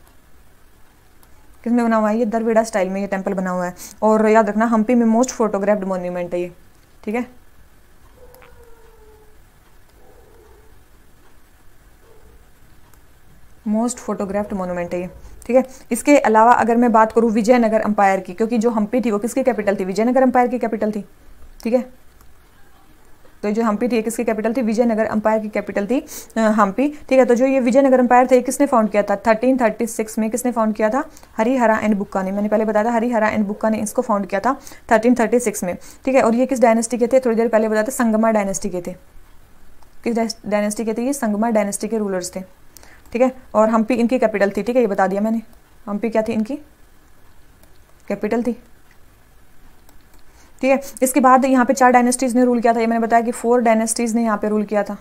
किस में बना हुआ है, ये द्रविड़ा स्टाइल में ये टेम्पल बना हुआ है। और याद रखना हम्पी में मोस्ट फोटोग्राफ्ड मॉन्यूमेंट है ये, ठीक है। मोस्ट फोटोग्राफ्ड मोन्यूमेंट है ये, ठीक है। इसके अलावा अगर मैं बात करूँ विजयनगर अंपायर की, क्योंकि जो हम्पी थी वो किसकी कैपिटल थी, विजयनगर अंपायर की कैपिटल थी, ठीक है। तो जो हम्पी थी किसकी कैपिटल थी, विजयनगर अंपायर की कैपिटल थी हम्पी, ठीक है। तो जो ये विजयनगर अंपायर थे किसने फाउंड किया था, 1336 में किसने फाउंड किया था, हरिहरा एंड बुक्का ने। मैंने पहले बताया था हरिहरा एंड बुक्का ने इसको फाउंड किया था 1336 में, ठीक है। और ये किस डायनेस्टी के थे, थोड़ी देर पहले बताया था संगमा डायनेस्टी के थे। किस डायनेस्टी के थे, ये संगमा डायनेस्टी के रूलर्स थे, ठीक है। और हम्पी इनकी कैपिटल थी, ठीक है, ये बता दिया मैंने। हम्पी क्या थी, इनकी कैपिटल थी, ठीक है। इसके बाद यहाँ पे 4 डायनेस्टीज ने रूल किया था, ये मैंने बताया कि 4 डायनेस्टीज ने यहाँ पे रूल किया था,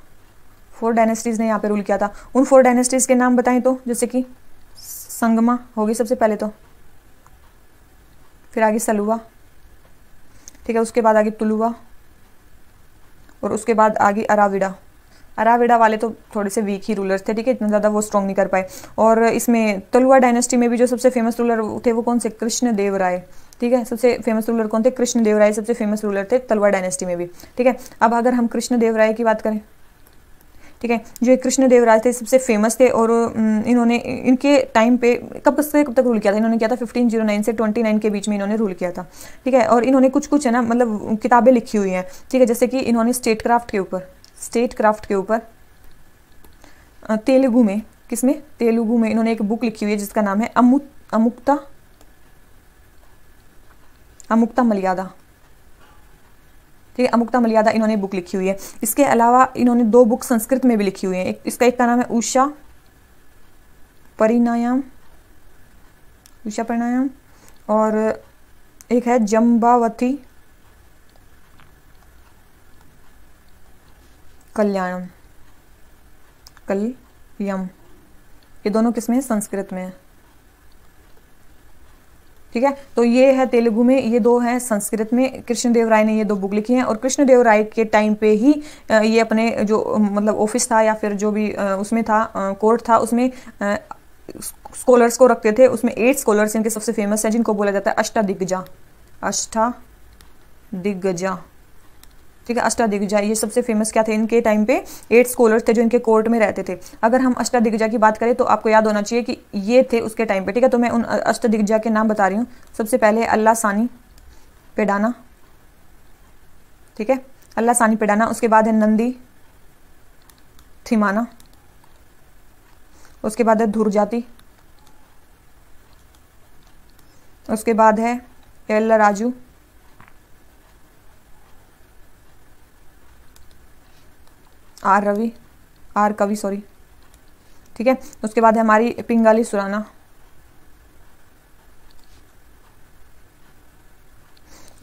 4 डायनेस्टीज ने यहाँ पे रूल किया था। उन 4 डायनेस्टीज के नाम बताएं तो, जैसे कि संगमा होगी सबसे पहले, तो फिर आगे सलुवा, ठीक है। उसके बाद आगे तुलुवा, और उसके बाद आगे अराविडा। अराविडा वाले तो थोड़े से वीक ही रूलर्स थे, ठीक है, इतना ज़्यादा वो स्ट्रॉन्ग नहीं कर पाए। और इसमें तलुआ डायनेस्टी में भी जो सबसे फेमस रूलर थे वो कौन से, कृष्णदेव राय, ठीक है। सबसे फेमस रूलर कौन थे, कृष्णदेव राय सबसे फेमस रूलर थे तलुआ डायनेस्टी में भी, ठीक है। अब अगर हम कृष्णदेव राय की बात करें, ठीक है, जो कृष्णदेव राय थे सबसे फेमस थे, और इन्होंने इनके टाइम पे कब से कब तक रूल किया था, इन्होंने किया था 1509 से 29 के बीच में इन्होंने रूल किया था, ठीक है। और इन्होंने कुछ है ना, मतलब किताबें लिखी हुई हैं, ठीक है। जैसे कि इन्होंने स्टेट क्राफ्ट के ऊपर तेलुगु में, किसमें, तेलुगु में इन्होंने एक बुक लिखी हुई है जिसका नाम है अमुक्ता मलयादा, ठीक है। अमुक्ता मलयादा इन्होंने बुक लिखी हुई है। इसके अलावा इन्होंने 2 बुक संस्कृत में भी लिखी हुई है। इसका एक का नाम है उषा परिणाम, और एक है जम्बावती कल्याणम, कलयम, ये दोनों किसमें है? संस्कृत में है। ठीक है, तो ये है तेलुगु में, ये दो हैं संस्कृत में। कृष्णदेवराय ने ये दो बुक लिखी हैं और कृष्णदेवराय के टाइम पे ही ये अपने जो मतलब ऑफिस था या फिर जो भी उसमें था, कोर्ट था, उसमें स्कॉलर्स को रखते थे। उसमें 8 स्कॉलर्स इनके सबसे फेमस हैं जिनको बोला जाता है अष्टादिग्गजा। अष्टादिग्गजा, ठीक है, अष्टादिग्गजा ये सबसे फेमस क्या थे इनके टाइम पे? 8 स्कॉलर्स थे जो इनके कोर्ट में रहते थे। अगर हम अष्टादिग्गजा की बात करें तो आपको याद होना चाहिए कि ये थे उसके टाइम पे। ठीक है, तो मैं उन अष्टादिग्गजा के नाम बता रही हूँ। सबसे पहले अल्लाह सानी पेडाना, ठीक है, अल्लाह सानी पेडाना। उसके बाद है नंदी थिमाना, उसके बाद है धुर जाति, उसके बाद है L Raju, R Ravi, R Kavi sorry, ठीक है। उसके बाद है हमारी पिंगाली सुराना,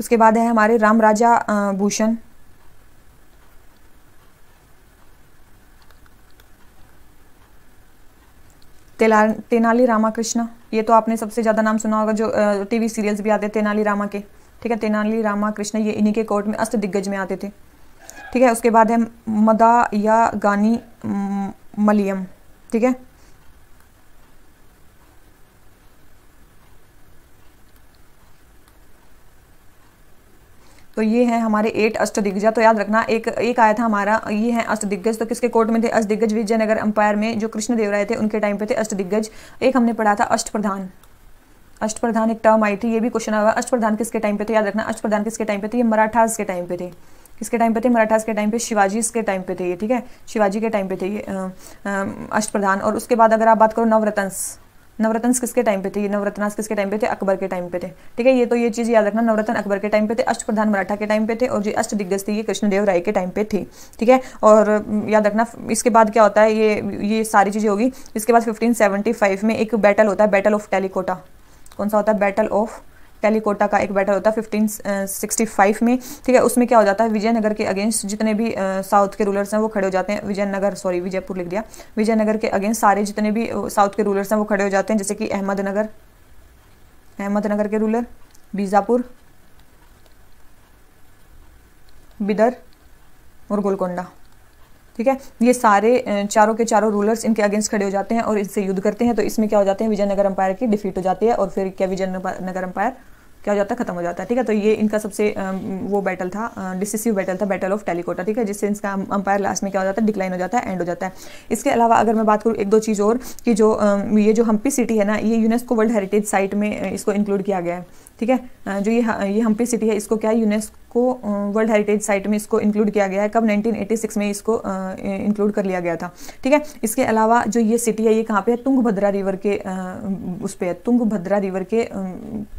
उसके बाद है हमारे राम राजा भूषण, तेनाली रामाकृष्ण, ये तो आपने सबसे ज़्यादा नाम सुना होगा, जो टीवी सीरियल्स भी आते तेनाली रामा के। ठीक है, तेनाली रामाकृष्ण ये इन्हीं के कोर्ट में अष्टदिग्गज में आते थे। ठीक है, उसके बाद है मदायागानी मलयम, ठीक है। तो ये है हमारे 8 अष्टदिग्गज। तो याद रखना, एक आया था हमारा, ये है अष्टदिग्गज। तो किसके कोर्ट में थे? अष्टदिग्गज। विजयनगर अंपायर में जो कृष्णदेवराय थे उनके टाइम पे थे अष्टदिग्गज। एक हमने पढ़ा था अष्टप्रधान, अष्टप्रधान एक टर्म आई थी, ये भी क्वेश्चन आया। अष्टप्रधान किसके टाइम पे थे? याद रखना, अष्टप्रधान किसके टाइम पे थे? ये मराठास के टाइम पे थे। किसके टाइम पे थे? मराठास के टाइम पे, शिवाजी के टाइम पे थे ये। ठीक है, शिवाजी के टाइम पे थे ये अष्टप्रधान। और उसके बाद अगर आप बात करो नवरत्नस, नवरत्नस किसके टाइम पे थे? ये नवरत्नास किसके टाइम पे थे? अकबर के टाइम पे थे। ठीक है, ये तो ये चीज़ याद रखना, नवरत्न अकबर के टाइम पे थे, अष्टप्रधान मराठा के टाइम पे थे, और जो अष्टदिग्गज थे ये कृष्णदेवराय के टाइम पे थे। ठीक है, और याद रखना इसके बाद क्या होता है, ये सारी चीज़ें होगी। इसके बाद 1575 में एक बैटल होता है, बैटल ऑफ टेलीकोटा। कौन सा होता है? बैटल ऑफ टेलीकोटा का एक बैटल होता है 1565 में। ठीक है, उसमें क्या हो जाता है, विजयनगर के अगेंस्ट जितने भी साउथ के रूलर्स हैं वो खड़े हो जाते हैं। विजयनगर सॉरी विजयपुर लिख दिया, विजयनगर के अगेंस्ट सारे जितने भी साउथ के रूलर्स हैं वो खड़े हो जाते हैं, जैसे कि अहमदनगर, अहमदनगर के रूलर, बीजापुर, बिदर और गोलकोंडा। ठीक है, ये सारे चारों के चारों रूलर्स इनके अगेंस्ट खड़े हो जाते हैं और इनसे युद्ध करते हैं। तो इसमें क्या हो जाते हैं, विजयनगर अंपायर की डिफीट हो जाती है, और फिर क्या विजयनगर अंपायर क्या हो जाता है, खत्म हो जाता है। ठीक है, तो ये इनका सबसे वो बैटल था, डिसिसिव बैटल था, बैटल ऑफ टेलीकोटा। ठीक है, जिससे इसका अंपायर लास्ट में क्या हो जाता है, डिक्लाइन हो जाता है, एंड हो जाता है। इसके अलावा अगर मैं बात करूँ एक दो चीज़ और, कि जो ये जो हम्पी सिटी है ना, ये यूनेस्को वर्ल्ड हेरिटेज साइट में इसको इंक्लूड किया गया है। ठीक है, जो ये हम्पी सिटी है इसको क्या है, यूनेस्को वर्ल्ड हेरिटेज साइट में इसको इंक्लूड किया गया है। कब? 1986 में इसको इंक्लूड कर लिया गया था। ठीक है, इसके अलावा जो ये सिटी है ये कहाँ पे है? तुंगभद्रा रिवर के उस पे है, तुंगभद्रा रिवर के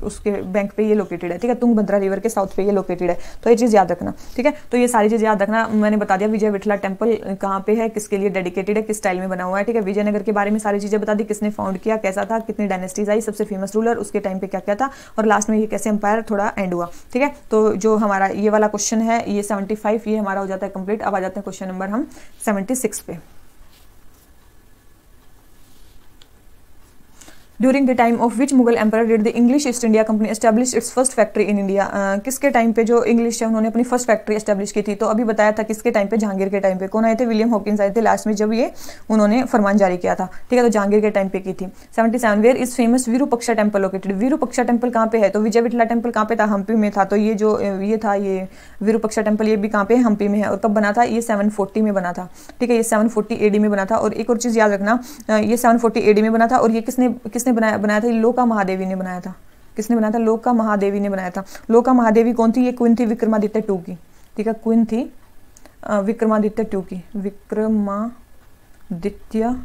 उसके बैंक पे ये लोकेटेड है। ठीक है, तुंगभद्रा रिवर के साउथ पे ये लोकेटेड है। तो ये चीज़ याद रखना। ठीक है, तो ये सारी चीज़ याद रखना। मैंने बता दिया विजय विठला टेम्पल कहाँ पे है, किसके लिए डेडिकेटेड है, किस स्टाइल में बना हुआ है। ठीक है, विजयनगर के बारे में सारी चीज़ें बता दी, किसने फाउंड किया, कैसा था, कितनी डायनेस्टीज आई, सबसे फेमस रूलर, उसके टाइम पे क्या क्या था, और लास्ट में ये कैसे एम्पायर थोड़ा एंड हुआ। ठीक है, तो जो हमारा ये वाला क्वेश्चन है ये 75 ये हमारा हो जाता है कंप्लीट। अब आ जाते हैं क्वेश्चन नंबर हम 76 पे। During the time of which Mughal emperor did the English East India company establish it's first factory in India? किसके टाइम पे जो इंग्लिश है उन्होंने अपनी फर्स्ट फैक्ट्री एस्टैब्लिश की थी? तो अभी बताया था किसके टाइम पे, जहांगीर के टाइम पे। कौन आए थे? विलियम हॉकिंस आए थे लास्ट में जब ये उन्होंने फरमान जारी किया था। ठीक है, तो जहांगीर के टाइम पे की थी। 77 where is famous Virupaksha temple located? Virupaksha temple कहाँ पे है? तो विजय विठला टेम्पल कहाँ पे था? हम्पी में था। तो ये जो ये था ये विरूपक्षा टेम्पल, ये भी कहाँ पे है? हम्पी में है। और कब बना था? ये 740 में बना था। ठीक है, ये 740 AD में बना था। और एक और चीज़ याद रखना, ये 740 AD में बना था, और ये किसने बनाया था? लोका महादेवी ने बनाया था। किसने बनाया था? लोका महादेवी ने बनाया था। लोका महादेवी कौन थी? ये क्वीन थी विक्रमादित्य टू की। ठीक है, क्वीन थी विक्रमादित्य टू की, विक्रमादित्य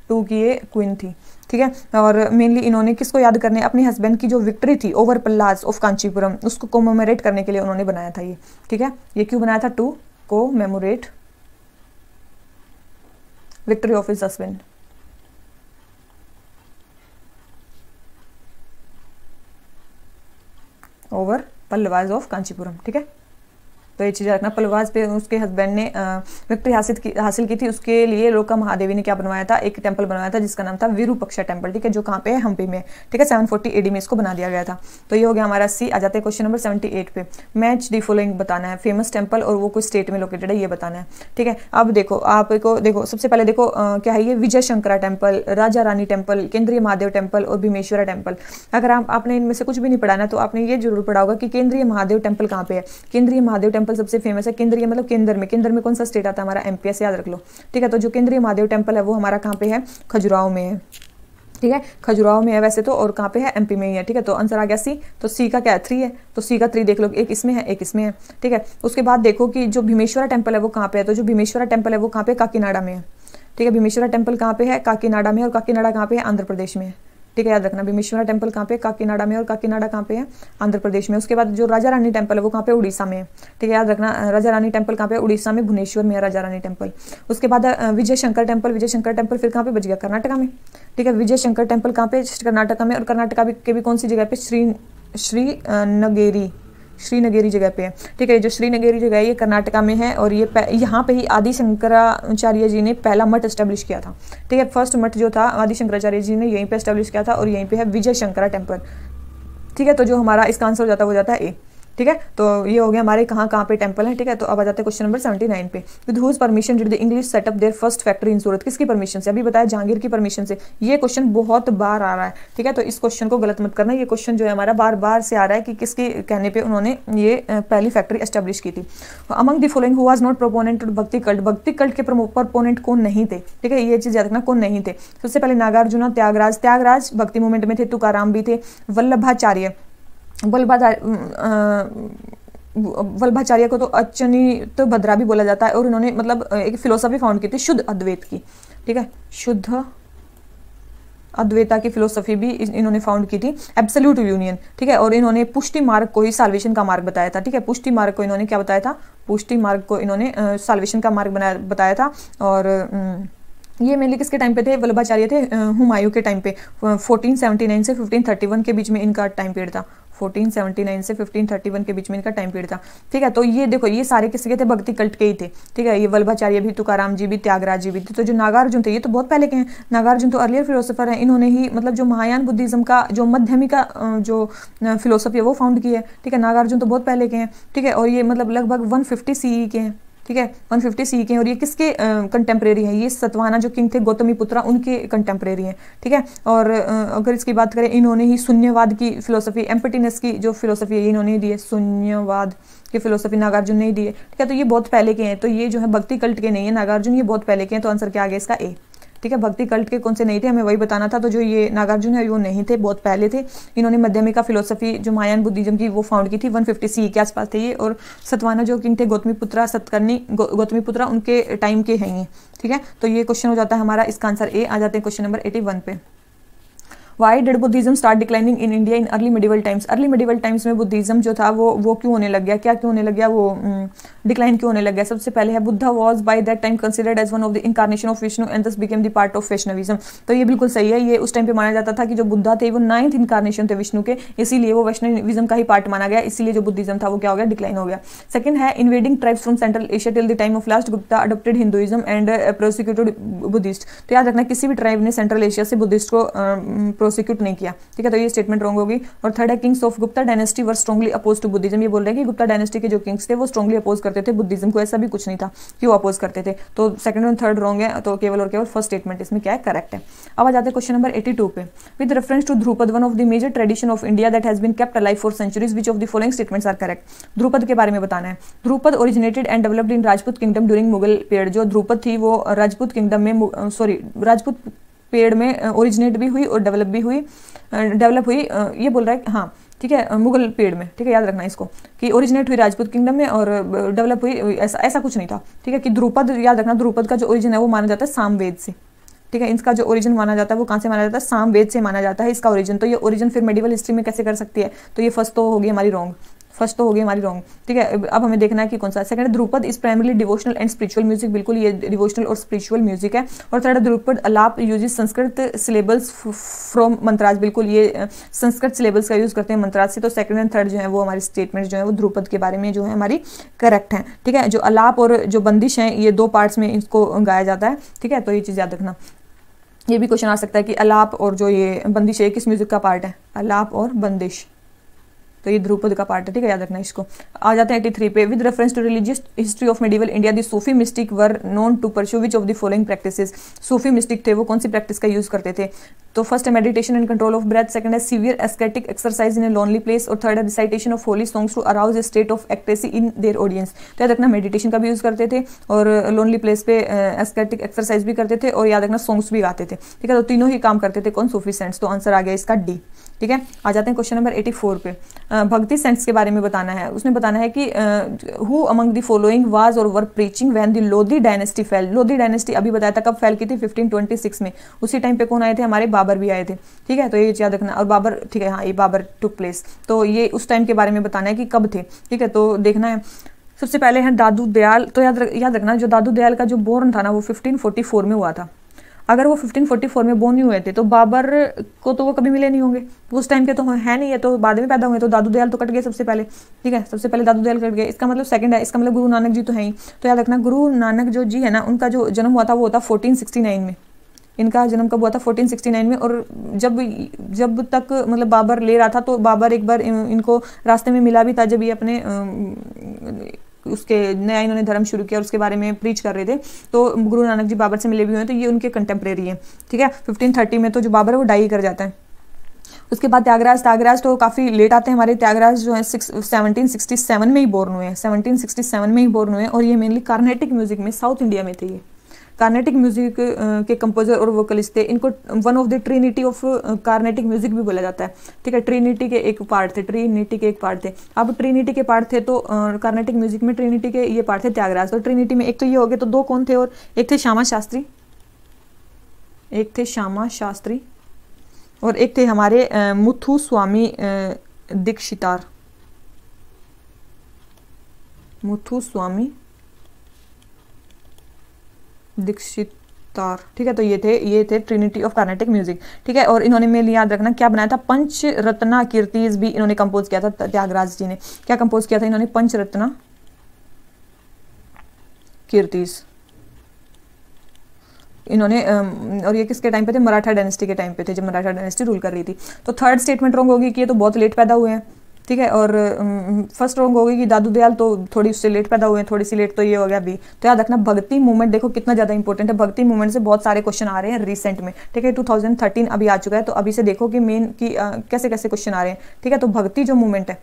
टू की ये क्वीन थी। ठीक है, और मेनली इन्होंने किसको याद करने, अपने हस्बैंड की जो विक्ट्री थी ओवर पल्लास ऑफ कांचीपुरम, उसको कोमेमोरेट करने के लिए उन्होंने बनाया था ये। ठीक है, ये क्यों बनाया था? To commemorate victory of his husband over Pallavas of Kanchipuram. ठीक है, तो ये चीज़ रखना। पलवाज पे उसके हस्बैंड ने विक्ट्री हासिल की थी, उसके लिए लोका महादेवी ने क्या बनवाया था, एक टेम्पल बनवाया था जिसका नाम था विरूपक्षा टेम्पल, ठीक है, जो कहाँ पे है, हम्पी में, ठीक है, 740 AD में इसको बना दिया गया था। तो ये हो गया हमारा सी। आ जाते हैं क्वेश्चन नंबर 78 पे। मैच दी फॉलोइंग बताना है, फेमस टेम्पल और वो कोई स्टेट में लोकेटेड है ये बताना है, ठीक है। अब देखो आपको देखो सबसे पहले देखो क्या है ये, विजय शंकरा टेम्पल, राजा रानी टेम्पल, केंद्रीय महादेव टेम्पल और भीमेश्वरा टेम्पल। अगर आपने इनमें से कुछ भी नहीं पढ़ा ना तो आपने ये जरूर पढ़ा होगा कि केंद्रीय महादेव टेम्पल कहाँ पे है। केंद्रीय महादेव टेम्पल सबसे फेमस है, केंद्रीय मतलब केंद्र में कौन सा स्टेट आता है हमारा, MP से याद रख लो, ठीक है। तो जो केंद्रीय महादेव टेम्पल है वो हमारा कहाँ पे है, खजुराहो में है, ठीक है, खजुराहो में है वैसे तो, और कहाँ पे है, MP में ही है, ठीक है। तो आंसर आ गया सी। तो सी का क्या है, 3 है, तो सी का 3 देख लो, एक इसमें है एक इसमें है, ठीक है। उसके बाद देखो कि जो भीमेश्वरा टेम्पल है वो कहाँ पे है, तो जो भीमेश्वरा टेम्पल है वो कहाँ पे, काकीनाडा में है, ठीक है। भीमेश्वरा टेम्पल कहाँ पे है, काकीनाडा में, और काकीनाडा कहाँ पे है, आंध्र प्रदेश में है, ठीक है, याद रखना। भीमेश्वरा टेम्पल कहाँ पे, काकीनाडा में, और काकीनाडा कहाँ पे है, आंध्र प्रदेश में। उसके बाद जो राजा रानी टेम्पल है वो कहाँ पे, उड़ीसा में है, ठीक है, याद रखना। राजा रानी टेम्पल कहाँ पे, उड़ीसा में, भुवनेश्वर में है राजा रानी टेम्पल। उसके बाद विजय शंकर टेम्पल, विजय शंकर टेम्पल फिर कहाँ पे बच गया, कर्नाटका में, ठीक है। विजय शंकर टेम्पल कहाँ पे, कर्नाटका में, और कर्नाटका के भी कौन सी जगह पे, श्रीनगेरी जगह पे है, ठीक है। जो श्रीनगेरी जगह है ये कर्नाटका में है, और ये यहाँ पे ही आदि शंकराचार्य जी ने पहला मठ एस्टेब्लिश किया था, ठीक है। फर्स्ट मठ जो था आदि शंकराचार्य जी ने यहीं पे एस्टेब्लिश किया था, और यहीं पे है विजय शंकरा टेम्पल, ठीक है। तो जो हमारा इसका आंसर हो जाता है वो जाता है ए, ठीक है। तो ये हो गया हमारे कहाँ पे टेम्पल है, ठीक है। तो अब आ जाते हैं क्वेश्चन नंबर 79 पे। With whose permission did the English set up their first factory in Surat, किसकी परमिशन से, अभी बताया जहांगीर की परमिशन से। ये क्वेश्चन बहुत बार आ रहा है, ठीक है, तो इस क्वेश्चन को गलत मत करना। ये क्वेश्चन जो है हमारा बार बार से आ रहा है कि किसके कहने पे उन्होंने ये पहली फैक्ट्री एस्टेब्लिश की थी। Among the following who was not proponent to bhakti cult के प्रोपोनेंट कौन नहीं थे, ठीक है, ये चीज याद रखना, कौन नहीं थे। सबसे पहले नागार्जुन, त्यागराज भक्ति मूवमेंट में थे, तुकाराम भी थे, वल्लभाचार्य को तो अच्युत भद्रा भी बोला जाता है, और इन्होंने मतलब एक फिलोसफी फाउंड की थी शुद्ध अद्वैत की, ठीक है, शुद्ध अद्वैता की फिलोसफी भी इन्होंने फाउंड की थी, एब्सोल्यूट यूनियन, ठीक है। और इन्होंने पुष्टि मार्ग को ही साल्वेशन का मार्ग बताया था, ठीक है। पुष्टि मार्ग को इन्होंने क्या बताया था, पुष्टि मार्ग को इन्होंने साल्वेशन का मार्ग बताया था। और ये मेनली किसके टाइम पे थे, वल्लभाचार्य थे, हुमायूं के टाइम पे, 1479 से 1531 के बीच में इनका टाइम पीरियड था, 1479 से 1531 के बीच में इनका टाइम पीरियड था, ठीक है। तो ये देखो ये सारे किसके थे, भक्ति कल्ट के ही थे, ठीक है। ये वल्लभाचार्य भी, तुकाराम जी भी, त्यागराज जी भी थे। तो जो नागार्जुन थे ये तो बहुत पहले के हैं, नागार्जुन तो अर्लियर फिलोसोफर हैं, इन्होंने ही मतलब जो महायान बुद्धिज्म का जो मध्यमिका जो फिलोसफी है वो फाउंड की है, ठीक है। नागार्जुन तो बहुत पहले के हैं, ठीक है, और ये मतलब लगभग 150 CE के हैं, ठीक है, 150 CE के। और ये किसके कंटेम्प्रेरी है, ये सतवाहना जो किंग थे गौतमीपुत्रा उनके कंटेम्प्रेरी हैं, ठीक है। और अगर इसकी बात करें, इन्होंने ही शून्यवाद की फिलोसफी, एम्प्टीनेस की जो फिलोसफी है इन्होंने ही दी है, शून्यवाद की फिलोसफी नागार्जुन ने ही दी है, ठीक है। तो ये बहुत पहले के हैं, तो ये जो है भक्ति कल्ट के नहीं है नागार्जुन, ये बहुत पहले के हैं। तो आंसर क्या आ गया इसका ए, ठीक है। भक्ति कल्ट के कौन से नहीं थे, हमें वही बताना था। तो जो ये नागार्जुन है वो नहीं थे, बहुत पहले थे। इन्होंने मध्यमिका फिलोसफी जो महायान बुद्धिज्म की वो फाउंड की थी, 150 CE के आसपास थे ये। और सतवाहना जो किंग थे गौतमीपुत्रा उनके टाइम के हैं ये, ठीक है। तो ये क्वेश्चन हो जाता है हमारा, इसका आंसर ए। आ जाते हैं क्वेश्चन नंबर 81 पे। Why did Buddhism start declining in India in early medieval times, early medieval times में बुद्धिज्म जो था वो क्यों होने लग गया, क्या क्यों होने लग गया, वो डिक्लाइन क्यों होने लग गया। सबसे पहले है Buddha was by that time considered as one of the incarnation of Vishnu and thus became the part of Vaishnavism. तो ये बिल्कुल सही है, ये उस टाइम पे माना जाता था कि जो बुद्धा थे वो 9th इनकारनेशन थे विष्णु के, इसीलिए वो वैष्णविज्म का ही पार्ट माना गया, इसीलिए जो बुद्धिज्म था वो क्या हो गया, डिक्लाइन हो गया। सेकंड है invading tribes from central Asia till the time of last Gupta adopted Hinduism and prosecuted Buddhist. तो याद रखना किसी भी ट्राइब ने सेंट्रल एशिया से बुद्धिस्ट को प्रोसिक्यूट नहीं किया, ठीक है। तो ये स्टेटमेंट रॉन्ग होगी। और थर्ड है kings of Gupta dynasty were strongly oppose to Buddhism, ये बोल रहे हैं कि गुप्ता डायनेस्टी के जो किंग्स थे वो स्ट्रांगली अपोज करते थे बुद्धिज्म को, ऐसा भी कुछ नहीं था कि वो अपोज करते थे। तो सेकंड और थर्ड रॉन्ग है, तो केवल और केवल फर्स्ट स्टेटमेंट इसमें क्या है, करेक्ट है। अब आ जाते हैं क्वेश्चन नंबर 82 पे। With reference to dhrupad one of the major tradition of India that has been kept alive for centuries, which of the following statements are correct. Dhrupad के बारे में बताना है। Dhrupad originated and developed in Rajput kingdom during Mughal period. जो ध्रुपद थी वो Rajput kingdom में Rajput period में ओरिजिनेट भी हुई और डेवलप हुई, ये बोल रहा है हाँ, ठीक है, मुगल पीरियड में, ठीक है। याद रखना इसको कि ओरिजिनेट हुई राजपूत किंगडम में और डेवलप हुई, ऐसा कुछ नहीं था, ठीक है। कि ध्रुपद, याद रखना ध्रुपद का जो ओरिजिन है वो माना जाता है सामवेद से, ठीक है। इसका जो ओरिजिन माना जाता है वो कहाँ से माना जाता है, सामवेद से माना जाता है इसका ओरिजिन। तो ये ओरिजिन फिर मेडिवल हिस्ट्री में कैसे कर सकती है, तो ये फर्स्ट तो होगी हमारी रॉन्ग, फर्स्ट तो होगी हमारी रॉन्ग, ठीक है। अब हमें देखना है कि कौन सा। सेकंड है Dhrupad is primarily devotional and spiritual music, बिल्कुल ये डिवोशनल और स्पिरिचुअल म्यूजिक है। और थर्ड है Dhrupad alap uses Sanskrit syllables from mantras, बिल्कुल ये संस्कृत सिलेबल्स का यूज करते हैं मंत्राज से। तो सेकंड एंड थर्ड जो है वो हमारी स्टेटमेंट जो है वो ध्रुपद के बारे में जो है हमारी करेक्ट है, ठीक है। जो अलाप और जो बंदिश है ये 2 पार्ट्स में इसको गाया जाता है, ठीक है। तो ये चीज़ याद रखना। ये भी क्वेश्चन आ सकता है कि अलाप और जो ये बंदिश है किस म्यूजिक का पार्ट है, अलाप और बंदिश, तो ये ध्रुपद का पार्ट है, ठीक है, याद रखना इसको। आ जाते हैं 83 पे। With reference to religious history of medieval India the Sufi mystic were known to pursue which of the following practices. Sufi mystic थे वो कौन सी प्रैक्टिस का यूज करते थे? तो फर्स्ट है meditation and control of breath, second है severe ascetic exercise in a lonely place, और थर्ड है recitation of holy songs to arouse a state of ecstasy in their audience. तो याद रखना मेडिटेशन का भी यूज करते थे और लोनली प्लेस पे एस्केटिक एक्सरसाइज भी करते थे, और याद रखना सॉन्ग्स भी गाते थे, ठीक है। तो तीनों ही काम करते थे कौन? सूफी सेंट्स। तो आंसर आ गया इसका डी, ठीक है। आ जाते हैं क्वेश्चन नंबर 84 पे। भक्ति सेंट्स के बारे में बताना है। उसने बताना है कि who among the following was or were preaching when the Lodi dynasty fell. Lodi dynasty अभी बताया था कब फेल की थी, 1526 में। उसी टाइम पे कौन आए थे? हमारे बाबर भी आए थे, ठीक है। तो ये याद रखना। और बाबर, ठीक है, हाँ, ये बाबर टुक प्लेस। तो ये उस टाइम के बारे में बताना है कि कब थे, ठीक है। तो देखना है सबसे पहले है दादू दयाल। तो याद रखना जो दादू दयाल का जो बोर्न था ना वो 1544 में हुआ था। अगर वो 1544 में बोर्न नहीं हुए थे तो बाबर को तो वो कभी मिले नहीं होंगे, उस टाइम के तो है नहीं है, तो बाद में पैदा हुए। तो दादू दयाल तो कट गए सबसे पहले, ठीक है, सबसे पहले दादू दयाल कट गए। इसका मतलब सेकंड है, इसका मतलब गुरु नानक जी तो है ही। तो याद रखना गुरु नानक जो जी है ना, उनका जो जन्म हुआ था वो होता 1469 में। इनका जन्म कब हुआ था? 1469 में। और जब तक मतलब बाबर ले रहा था तो बाबर एक बार इनको रास्ते में मिला भी था, जब ये अपने उसके नया इन्होंने धर्म शुरू किया और उसके बारे में प्रीच कर रहे थे। तो गुरु नानक जी बाबर से मिले भी हुए हैं, तो ये उनके कंटेम्प्रेरी हैं, ठीक है। 1530 में तो जो बाबर है वो डाई कर जाता है। उसके बाद त्यागराज तो काफ़ी लेट आते हैं हमारे। त्यागराज जो है 1767 में ही बोर्न हुए हैं, 1767 में ही बोर्न हुए हैं। और ये मेनली कार्नेटिक म्यूजिक में साउथ इंडिया में थे। ये कार्नेटिक म्यूजिक के कंपोजर और वोकलिस्ट थे। इनको one of the Trinity of Carnatic music भी बोला जाता है, ठीक है। ट्रिनिटी के एक पार्ट थे, अब ट्रिनिटी के पार्ट थे तो कार्नेटिक म्यूजिक में ट्रिनिटी के ये पार्ट थे त्यागराज। तो ट्रिनिटी में एक तो ये हो गए, तो 2 कौन थे? और एक थे श्यामा शास्त्री, और एक थे हमारे मुथुस्वामी दीक्षितार, ठीक है। तो ये थे ट्रिनिटी ऑफ कार्नेटिक म्यूजिक, ठीक है। और इन्होंने मेरे याद रखना क्या बनाया था? पंचरत्ना कीर्तिज भी इन्होंने कंपोज किया था। त्यागराज जी ने क्या कंपोज किया था? इन्होंने पंचरत्ना कीर्तिज इन्होंने, और ये किसके टाइम पे थे? मराठा डायनेस्टी के टाइम पे थे, जब मराठा डायनेस्टी रूल कर रही थी। तो थर्ड स्टेटमेंट रॉन्ग होगी कि ये तो बहुत लेट पैदा हुए हैं, ठीक है। और फर्स्ट रॉन्ग होगी कि दादू दयाल तो थोड़ी उससे लेट पैदा हुए हैं, थोड़ी सी लेट। तो ये हो गया बी। तो याद रखना भक्ति मूवमेंट देखो कितना ज़्यादा इंपॉर्टेंट है। भक्ति मूवमेंट से बहुत सारे क्वेश्चन आ रहे हैं रिसेंट में, ठीक है। 2013 अभी आ चुका है, तो अभी से देखो कि मेन की कैसे कैसे क्वेश्चन आ रहे हैं, ठीक है। तो भक्ति जो मूवमेंट है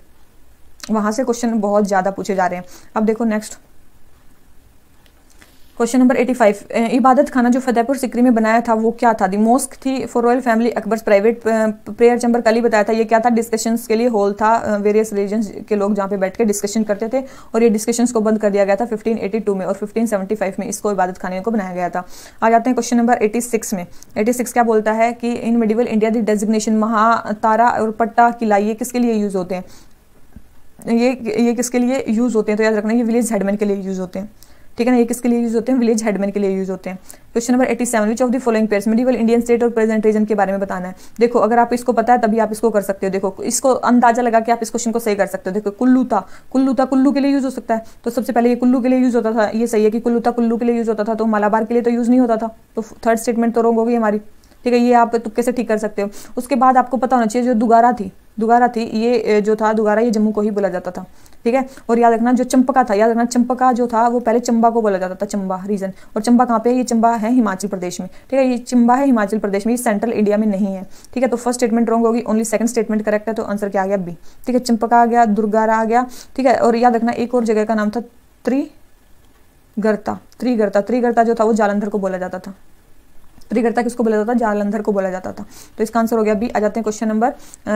वहाँ से क्वेश्चन बहुत ज़्यादा पूछे जा रहे हैं। अब देखो नेक्स्ट क्वेश्चन नंबर 85। इबादत खाना जो फतेहपुर सिकरी में बनाया था वो क्या था? दी मॉस्क थी for royal family, Akbar's private prayer chamber, कल ही बताया था। ये क्या था? डिस्कशंस के लिए हॉल था, वेरियस रिलीजन्स के लोग जहाँ पे बैठ के डिस्कशन करते थे। और ये डिस्कशंस को बंद कर दिया गया था 1582 में, और 1575 में इसको इबादत खाने को बनाया गया था। आ जाते हैं क्वेश्चन नंबर 86 में। 86 क्या बोलता है कि इन मिडिवल इंडिया द डेजिग्नेशन महातारा और पट्टा किला ये किसके लिए यूज होते हैं? ये किसके लिए यूज होते हैं? तो याद रखना ये विलेज हेडमैन के लिए यूज होते हैं, ठीक है ना। ये किसके लिए यूज होते हैं? विलेज हेडमैन के लिए यूज होते हैं। Question number 87। Which of the following pairs medieval Indian state और प्रेजेंट रीजन के बारे में बताना है। देखो अगर आप इसको पता है तभी आप इसको कर सकते हो। देखो इसको अंदाजा लगा के आप इस क्वेश्चन को सही कर सकते हो। देखो कुल्लू के लिए यूज हो सकता है, तो सबसे पहले ये कुल्लू के लिए यूज होता था, ये सही है कि कुल्लू के लिए यूज होता था। तो मालाबार के लिए तो यूज नहीं होता था, तो थर्ड स्टेटमेंट तो रॉन्ग हो गई हमारी, ठीक है। ये आप तुक्के से ठीक कर सकते हो। उसके बाद आपको पता होना चाहिए जो दुगारा थी ये जो था दुगारा, ये जम्मू को ही बोला जाता था, ठीक है। और याद रखना जो चंपका था, याद रखना चंपका जो था वो पहले चंबा को बोला जाता था, चंबा रीजन। और चंबा कहाँ पे है? ये चंबा है हिमाचल प्रदेश में, ठीक है। ये चंबा है हिमाचल प्रदेश में, ये सेंट्रल इंडिया में नहीं है, ठीक है। तो फर्स्ट स्टेटमेंट रॉन्ग होगी, ओनली सेकंड स्टेटमेंट करेक्ट है। तो आंसर क्या आ गया? बी, ठीक है। चंपका आ गया, दुर्गारा आ गया, ठीक है। और याद रखना एक और जगह का नाम था त्रिगर्ता जो था वो जालंधर को बोला जाता था, त्रिगर्ता किसको बोला जाता था? जालंधर को बोला जाता था। तो इसका आंसर हो गया बी। आ जाते हैं क्वेश्चन नंबर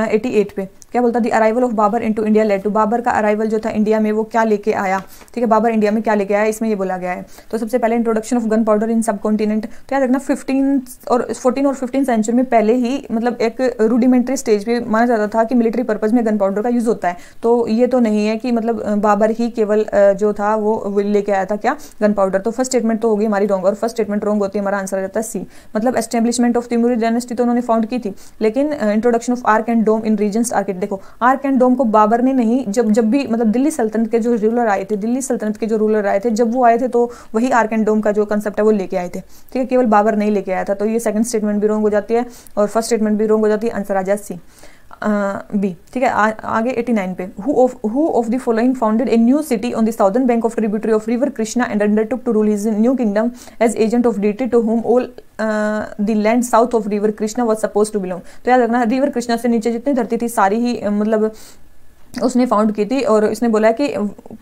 88 पे। क्या बोलता है? The arrival of Babur into India led to, Babur का अराइवल जो था इंडिया में वो क्या लेके आया? ठीक है, बाबर इंडिया में क्या लेके आया, इसमें ये बोला गया है। तो सबसे पहले इंट्रोडक्शन ऑफ गन पाउडर इन सब कॉन्टिनेंट। तो याद रखना 14 और 15 सेंचुरी में पहले ही मतलब एक रूडिमेंट्री स्टेज पे माना जाता था कि मिलिट्री पर्पज में गन पाउडर का यूज होता है। तो ये तो नहीं है कि मतलब बाबर ही केवल जो था वो लेके आया था क्या? Gun powder. तो फर्स्ट स्टेटमेंट तो होगी हमारी रॉन्ग, और फर्स्ट स्टेटमेंट रॉन्ग होती है, हमारा आंसर आ जाता है सी। मतलब एस्टेब्लिशमेंट ऑफ तिमूरी डायनेस्टी तो उन्होंने फाउंड की थी, लेकिन introduction of arch and dome in regions arched, देखो आर्क एंड डोम को बाबर ने नहीं, जब भी मतलब दिल्ली सल्तनत के जो रूलर आए थे, जब वो आए थे तो वही आर्क एंड डोम का जो कंसेप्ट है वो लेके आए थे। ठीक है, केवल बाबर नहीं लेके आया था। तो ये सेकंड स्टेटमेंट भी रॉन्ग हो जाती है और फर्स्ट स्टेटमेंट भी रॉन्ग हो जाती है, आंसर आ जाए सी बी। ठीक है, आगे 89 पे। Who of the following founded a new city on the southern bank of tributary of river Krishna and undertook to rule his new kingdom as agent of deity to whom all the land south of river Krishna was suppose to belong. तो याद रखना river Krishna से नीचे जितनी धरती थी सारी ही मतलब उसने फाउंड की थी, और इसने बोला कि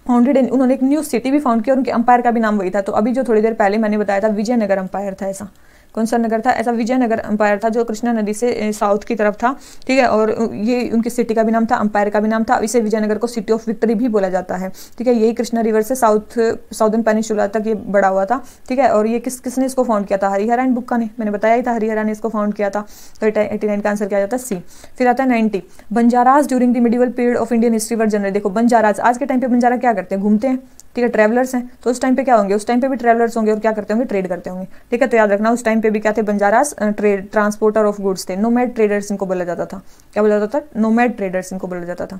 फाउंडेड, उन्होंने एक न्यू सिटी भी फाउंड की और उनके अंपायर का भी नाम वही था। तो अभी जो थोड़ी देर पहले मैंने बताया था विजयनगर अंपायर था, ऐसा कौन सा नगर था? ऐसा विजयनगर अंपायर था जो कृष्णा नदी से साउथ की तरफ था। ठीक है, और ये उनकी सिटी का भी नाम था, अंपायर का भी नाम था। इसे विजयनगर को सिटी ऑफ विक्ट्री भी बोला जाता है। ठीक है, यही कृष्णा रिवर से साउदर्न पेनिनसुला तक ये बड़ा हुआ था। ठीक है, और ये किसने इसको फाउंड किया था? हरिहर एंड बुक्का ने, मैंने बताया ही था हरिहर ने इसको फाउंड किया था। तो 89 का आंसर क्या जाता है? सी। फिर आता है 90। Banjaras during the medieval period of Indian history were general. देखो बंजाराज आज के टाइम पे बंजारा क्या करते हैं? घूमते हैं। ठीक है, ट्रैवलर्स हैं। तो उस टाइम पे क्या होंगे? उस टाइम पे भी ट्रैवलर्स होंगे और क्या करते होंगे? ट्रेड करते होंगे। ठीक है, तो याद रखना उस टाइम पे भी क्या थे? Banjaras trade transporter of goods थे। नोमैड ट्रेडर्स इनको बोला जाता था। क्या बोला जाता था? नोमैड ट्रेडर्स इनको बोला जाता था।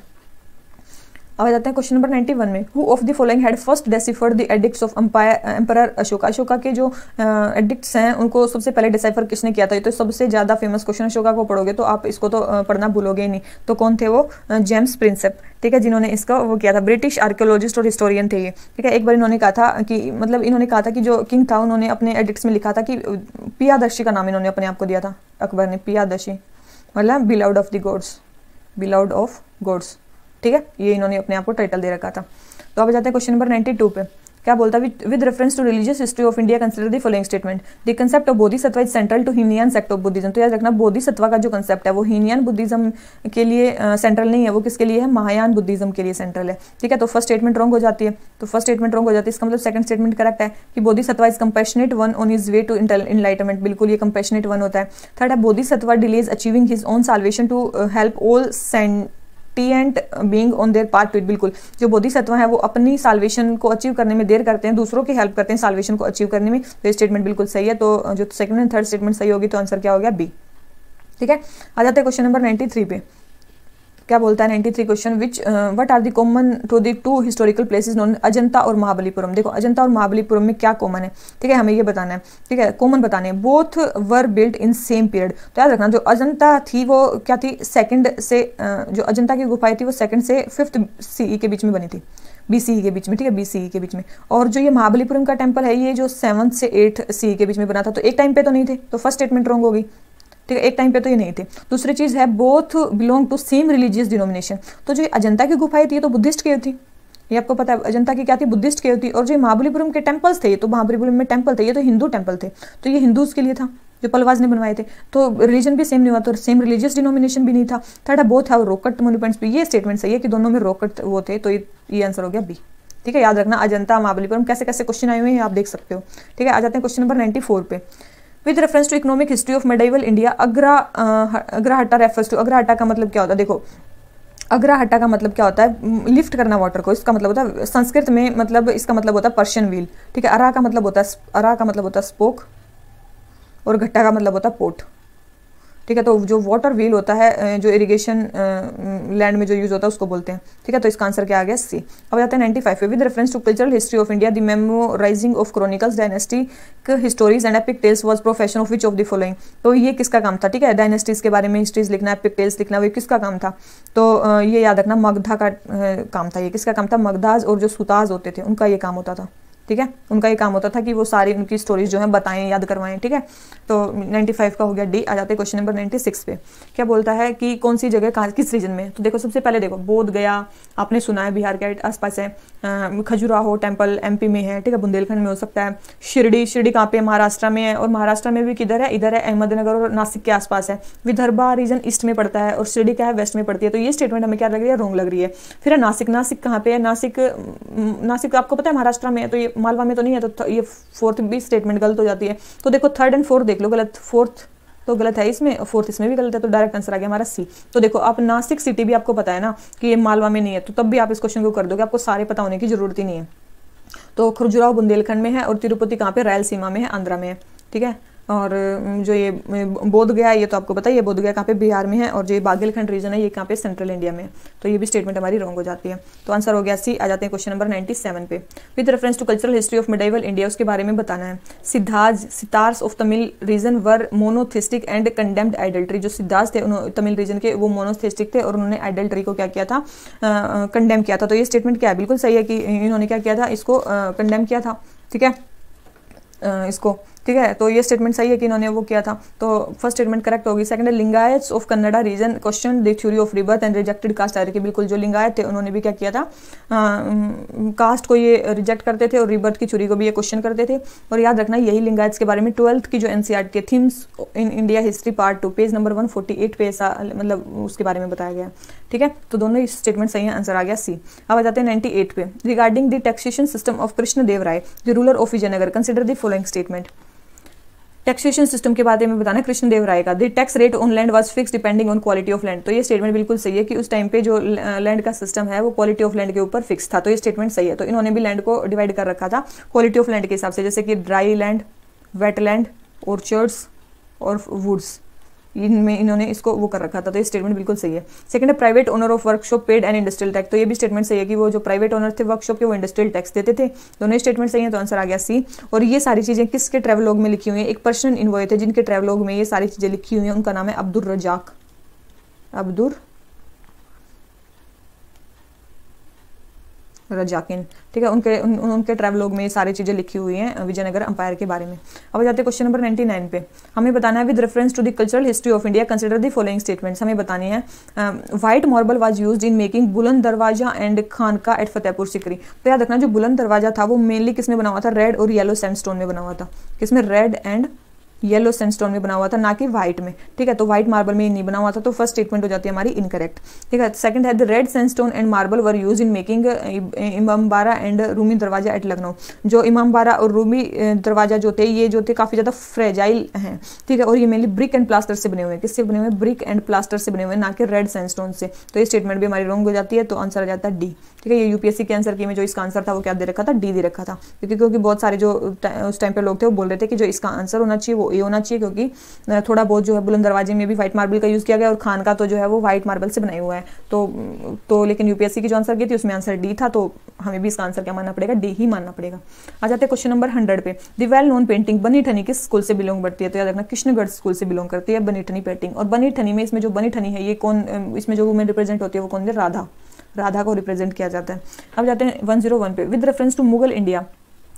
अब आ जाते हैं क्वेश्चन नंबर 91 में। Who of the following had first deciphered the addicts of emperor Ashoka. Ashoka के जो एडिक्ट्स हैं उनको सबसे पहले डिसाइफर किसने किया था? ये तो सबसे ज्यादा फेमस क्वेश्चन, अशोका को पढ़ोगे तो आप इसको तो पढ़ना भूलोगे ही नहीं। तो कौन थे वो? James Prinsep. ठीक है, जिन्होंने इसका वो किया था। ब्रिटिश आर्कियोलॉजिस्ट और हिस्टोरियन थे ये। ठीक है, एक बार इन्होंने कहा था कि मतलब इन्होंने कहा था कि जो किंग था उन्होंने अपने एडिक्ट्स में लिखा था कि पियादर्शी का नाम इन्होंने अपने आप को दिया था, अकबर ने। पियादर्शी मतलब beloved of the gods, beloved of gods. ठीक है, ये इन्होंने अपने आप को टाइटल दे रखा था। तो अब जाते हैं क्वेश्चन नंबर 92 पे। क्या बोलता है? With reference to religious history of India consider the following statement. The concept of Bodhisattva is central to Hinayana sect of Buddhism. तो याद रखना बोधिसत्व का जो कंसेप्ट है वो हीनियन बुद्धिज्म के लिए सेंट्रल नहीं है, वो किसके लिए है? महायान बुद्धिज्म के लिए सेंट्रल है। ठीक है, तो फर्स्ट स्टेटमेंट रॉन्ग हो जाती है। तो फर्स्ट स्टेटमेंट रॉन्ग हो जाती है, इसका मतलब सेकंड स्टेटमेंट करेक्ट है कि Bodhisattva is compassionate one on his way to enlightenment. बिल्कुल ये कंपैशनेट वन होता है। थर्ड है Bodhisattva delays achieving his own salvation to help all sentient being on their part to it. बिल्कुल जो बोधिसत्व है वो अपनी साल्वेशन को अचीव करने में देर करते हैं, दूसरों की हेल्प करते हैं साल्वेशन को अचीव करने में। तो ये स्टेटमेंट बिल्कुल सही है। तो जो सेकंड एंड थर्ड स्टेटमेंट सही होगी तो आंसर क्या हो गया? बी। ठीक है, आ जाते हैं क्वेश्चन नंबर 93 पे। क्या बोलता है 93 question? Which what are the common to the two historical places known Ajanta और महाबलीपुरम। देखो अजंता और महाबलीपुरम में क्या कॉमन है? ठीक है, हमें ये बताना है। ठीक है, कॉमन बताने हैं। Both were built in same period. तो याद रखना जो अजंता थी वो क्या थी? सेकंड से जो अजंता की गुफाएं थी वो सेकंड से 5th CE के बीच में बनी थी, BCE के बीच में। ठीक है, BCE के बीच में। और जो ये महाबलीपुरम का टेम्पल है ये जो 7th से 8th CE के बीच में बना था। तो एक टाइम पे तो नहीं थे, तो फर्स्ट स्टेटमेंट रॉन्ग होगी। ठीक है, एक टाइम पे तो ये नहीं थे। दूसरी चीज है both belong to same religious denomination. तो जो अजंता की गुफाएं थी ये तो बुद्धिस्ट केव थी, ये आपको पता है। अजंता की क्या थी? बुद्धिस्ट केव थी। और जो महाबलीपुरम के टेम्पल्स थे ये तो महाबलीपुरम में टेम्पल थे, ये तो हिंदू टेम्पल थे। तो ये हिंदूज के लिए था जो पलवाज ने बनवाए थे। तो रिलीजन भी सेम नहीं हुआ, तो सेम रिलीजियस डिनोमिनेशन भी नहीं था। थर्ड है बोथ हैव रोकट मोन्यूमेंट्स भी। ये स्टेटमेंट सही है कि दोनों में रोकट वो थे। तो ये आंसर हो गया बी। ठीक है, याद रखना अजंता महाबलीपुरम कैसे कैसे क्वेश्चन आए हुए हैं आप देख सकते हो। ठीक है, आ जाते हैं क्वेश्चन नंबर 94 पे। With reference to economic history of medieval India Agrahatta refers to. Agrahatta का मतलब क्या होता है? देखो अग्रहट्टा का मतलब क्या होता है? लिफ्ट करना वाटर को, इसका मतलब होता है संस्कृत में, मतलब इसका मतलब होता है पर्शियन व्हील। ठीक है, अरा का मतलब होता है स्पोक और घट्टा का मतलब होता है पोर्ट। ठीक है, तो जो वाटर व्हील होता है जो इरिगेशन लैंड में जो यूज होता है उसको बोलते हैं। ठीक है, तो इसका आंसर क्या आ गया? सी। अब जाते हैं 95 पे। With reference to cultural history of India the memorising of chronicles dynastic histories and epic tales was profession of which of the following. तो ये किसका काम था? ठीक है, डायनेस्टीज के बारे में हिस्ट्रीज लिखना, एपिक टेल्स लिखना, वो किसका काम था? तो ये याद रखना मगधा का काम था। ये किसका काम था? मगधाज और जो सुताज होते थे उनका ये काम होता था। ठीक है, उनका ये काम होता था कि वो सारी उनकी स्टोरीज जो है बताएं, याद करवाएं। ठीक है, तो 95 का हो गया डी। आ जाते हैं क्वेश्चन नंबर 96 पे। क्या बोलता है कि कौन सी जगह कहाँ किस रीजन में? तो देखो सबसे पहले देखो बोध गया आपने सुना है बिहार के आसपास है, खजुराहो टेम्पल एमपी में है, ठीक है, बुंदेलखंड में हो सकता है। शिरडी कहाँ पे? महाराष्ट्र में है, और महाराष्ट्र में भी किधर है? इधर है, अहमदनगर और नासिक के आसपास है। विदर्भा रीजन ईस्ट में पड़ता है और शिरडी क्या है? वेस्ट में पड़ती है। तो ये स्टेटमेंट हमें क्या लग रही है? रॉन्ग लग रही है। फिर है नासिक कहाँ पे है? नासिक आपको पता है महाराष्ट्र में है, तो ये मालवा में तो नहीं है, तो ये फोर्थ भी स्टेटमेंट गलत हो जाती है। तो देखो थर्ड एंड फोर्थ देख लो, गलत, फोर्थ तो गलत है इसमें, फोर्थ इसमें भी गलत है, तो डायरेक्ट आंसर आ गया हमारा सी। तो देखो आप नासिक सिटी भी आपको पता है ना कि ये मालवा में नहीं है, तो तब भी आप इस क्वेश्चन को कर दोगे, आपको सारे पता होने की जरूरत ही नहीं है। तो खजुराहो बुंदेलखंड में है और तिरुपति कहाँ पे? रायलसीमा में है, आंध्रा में है। ठीक है, और जो ये बोध गया ये तो आपको पता है, ये बोध गया कहाँ पे? बिहार में है, और जो ये बागेलखंड रीजन है ये कहाँ पे? सेंट्रल इंडिया में। तो ये भी स्टेटमेंट हमारी रॉन्ग हो जाती है। तो आंसर हो गया सी। आ जाते हैं क्वेश्चन नंबर 97 पे। With reference to cultural history of medieval India, उसके बारे में बताना है। Siddhars of Tamil region were monotheistic and condemned idolatry. जो सिद्धार्थ थे तमिल रीजन के, वो मोनोथिस्टिक थे और उन्होंने आइडल्ट्री को क्या किया था? कंडेम किया था। तो ये स्टेटमेंट क्या है? बिल्कुल सही है कि इन्होंने क्या किया था? इसको कंडेम किया था। ठीक है, इसको, ठीक है, तो ये स्टेटमेंट सही है कि इन्होंने वो किया था। तो फर्स्ट स्टेटमेंट करेक्ट होगी। सेकंड है Lingayats of Kannada region question the theory of rebirth and rejected caste hierarchy. बिल्कुल, जो लिंगायत थे उन्होंने भी क्या किया था? कास्ट को ये रिजेक्ट करते थे और रिबर्थ की थ्योरी को भी ये क्वेश्चन करते थे। और याद रखना यही लिंगायत्स के बारे में 12th की जो एनसीईआरटी के themes in India history part 2 page number 148 पे ऐसा मतलब उसके बारे में बताया गया। ठीक है, तो दोनों स्टेटमेंट सही है, आंसर आ गया सी। अब आ जाते हैं 98 पे। Regarding the taxation system of Krishna Deva Raya the ruler of Vijayanagar, consider the following statement. Taxation system के बारे में बताना कृष्ण देव राय का। The tax rate on land was fix depending on quality of land. तो ये स्टेटमेंट बिल्कुल सही है कि उस टाइम पे जो लैंड का सिस्टम है वो क्वालिटी ऑफ लैंड के ऊपर फिक्स था। तो ये स्टेटमेंट सही है। तो इन्होंने भी लैंड को डिवाइड कर रखा था क्वालिटी ऑफ लैंड के हिसाब से, जैसे कि dry land, wet land, orchards और वुड्स, इनमें इन्होंने इसको वो कर रखा था। तो ये स्टेटमेंट बिल्कुल सही है। सेकंड है private owner of workshop paid an industrial tax. तो ये भी स्टेटमेंट सही है कि वो जो प्राइवेट ओनर थे वर्कशॉप के वो इंडस्ट्रियल टैक्स देते थे। दोनों स्टेटमेंट सही है, तो आंसर आ गया सी। और ये सारी चीजें किसके ट्रैवलॉग में लिखी हुई है? एक पर्सन इन्वॉय थे जिनके ट्रैवलॉग में ये सारी चीजें लिखी हुई है, उनका नाम है अब्दुल रजाक, अब्दुल रजाकिन। ठीक है, उनके ट्रैवलॉग में ये सारी चीजें लिखी हुई हैं विजयनगर अंपायर के बारे में। अब जाते हैं क्वेश्चन नंबर 99 पे। हमें बताना है with reference to the cultural history of India consider the following statements. हमें बतानी है white marble was used in making Buland Darwaza and khanqah at Fatehpur Sikri. तो याद रखना जो बुलंद दरवाजा था वो मेनली किसमें बना हुआ था? रेड और येलो सैंडस्टोन में बना हुआ था। किसमें? रेड एंड येलो सैंडस्टोन में बना हुआ था, ना कि व्हाइट में। ठीक है, तो व्हाइट मार्बल में नहीं बना हुआ था, तो फर्स्ट स्टेटमेंट हो जाती है हमारी इनकरेक्ट। ठीक है, सेकंड है the red sandstone and marble were use in making Imambara and Rumi दरवाजा एट लखनऊ। जो इमामबाड़ा और रूमी दरवाजा जो थे ये जो थे काफी ज्यादा फ्रेजाइल हैं। ठीक है, और ये मेनली ब्रिक एंड प्लास्टर से बने हुए हैं। किससे बने हुए हैं? ब्रिक एंड प्लास्टर से बने हुए हैं, ना कि रेड सैंडस्टोन से। तो ये स्टेटमेंट भी हमारी रॉन्ग हो जाती है, तो आंसर आ जाता है डी। ठीक है, ये यूपीएससी के आंसर की में जो इसका आंसर था वो क्या दे रखा था? डी दे रखा था, क्योंकि बहुत सारे जो उस टाइम पे लोग थे वो बोल रहे थे कि जो इसका आंसर होना चाहिए वो ए होना चाहिए, क्योंकि थोड़ा बहुत जो है बुलंद दरवाजे में भी व्हाइट मार्बल का यूज किया गया और खान का तो जो है वो व्हाइट मार्बल से बनाया हुआ है। तो लेकिन यूपीएससी की जो आंसर की थी उसमें आंसर डी था, तो हमें भी इसका आंसर क्या मानना पड़ेगा? डी ही मानना पड़ेगा। आ जाते हैं क्वेश्चन नंबर 100 पे। द वेल नोन पेंटिंग बनी ठनी किस स्कूल से बिलोंग करती है? तो याद रखना कृष्णगढ़ स्कूल से बिलोंग करती है बनी ठनी पेंटिंग। और बनी ठनी में इसमें जो बनी ठनी है ये कौन, इसमें जो वुमेन रिप्रेजेंट होती है वो कौन है? राधा को रिप्रेजेंट किया जाता है। अब जाते हैं 101 पे। With reference to Mughal India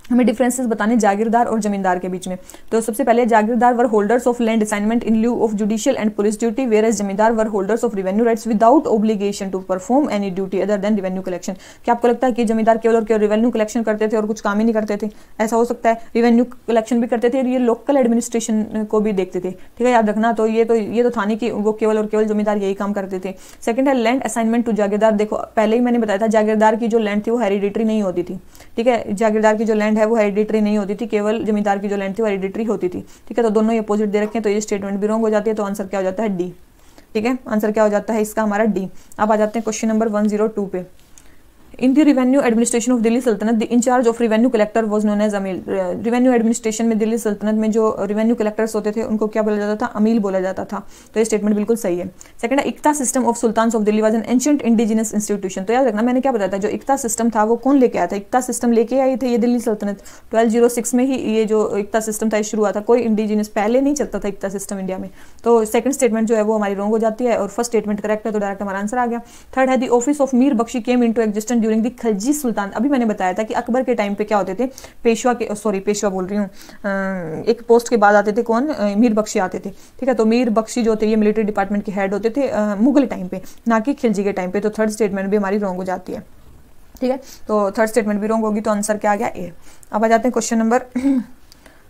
हमें डिफरेंसेस बताने जागीरदार और जमींदार के बीच में। तो सबसे पहले jagirdar were holders of land assignment in lieu of judicial and police duty, whereas zamindar were holders of revenue rights without obligation to perform any duty other than revenue collection. क्या आपको लगता है कि जमींदार केवल और केवल रेवेन्यू कलेक्शन करते थे और कुछ काम ही नहीं करते थे? ऐसा हो सकता है, रेवेन्यू कलेक्शन भी करते थे और ये लोकल एडमिनिस्ट्रेशन को भी देखते थे। ठीक है, याद रखना। तो ये तो था नहीं कि वो केवल और केवल जमींदार यही काम करते थे। सेकंड है लैंड असाइनमेंट टू जागीरदार। देखो पहले ही मैंने बताया था जागीरदार की जो लैंड थी वो हेरिडिटरी नहीं होती थी। ठीक है, जागीरदार की जो लैंड है वो हेरिडिटरी नहीं होती थी, केवल जमींदार की जो लैंड थी वो हेरिडिटरी होती थी। ठीक है, तो दोनों अपोजिट दे रखे हैं, तो ये स्टेटमेंट भी रॉन्ग हो जाती है, तो आंसर क्या हो जाता है? डी। ठीक है, आंसर क्या हो जाता है इसका? हमारा डी। अब आ जाते हैं क्वेश्चन नंबर 102 पे। In the revenue administration of Delhi Sultanate the incharge of revenue collector was known as Amil. Revenue administration में दिल्ली सल्तनत में जो रिवेन्यू कलेक्टर्स होते थे उनको क्या बोला जाता था? अमील बोला जाता था। तो ये स्टेटमेंट बिल्कुल सही है। सेकंड है Iqta system of sultans of Delhi was an ancient indigenous institution. तो याद रखना मैंने क्या बताया था, जो इक्ता सिस्टम था वो कौन लेके आया था? इक्ता सिस्टम लेके आई थे ये दिल्ली सल्तनत। 1206 में ही ये जो इक्ता सिस्टम था शुरू हुआ था। कोई इंडिजिनस पहले नहीं चलता था इक्ता सिस्टम इंडिया में। तो सेकंड स्टेटमेंट जो है वो हमारी रॉन्ग हो जाती है और फर्स्ट स्टेटमेंट करेक्ट है, तो डायरेक्ट हमारा आंसर आ गया। थर्ड है the office of Mir Bakshi came into existence during the Khilji sultan. अभी मैंने बताया था कि अकबर के टाइम पे क्या होते थे, पेशवा बोल रही हूँ, एक पोस्ट के बाद आते थे कौन, मीर बख्शी आते थे, ठीक है। तो मीर बख्शी जो थे ये मिलिट्री डिपार्टमेंट के हेड होते थे मुगल टाइम पे, ना कि खिलजी के टाइम पे। तो थर्ड स्टेटमेंट भी हमारी रॉन्ग हो जाती है, ठीक है। तो थर्ड स्टेटमेंट भी रॉन्ग होगी, तो आंसर क्या आ गया, ए। अब आ जाते हैं क्वेश्चन नंबर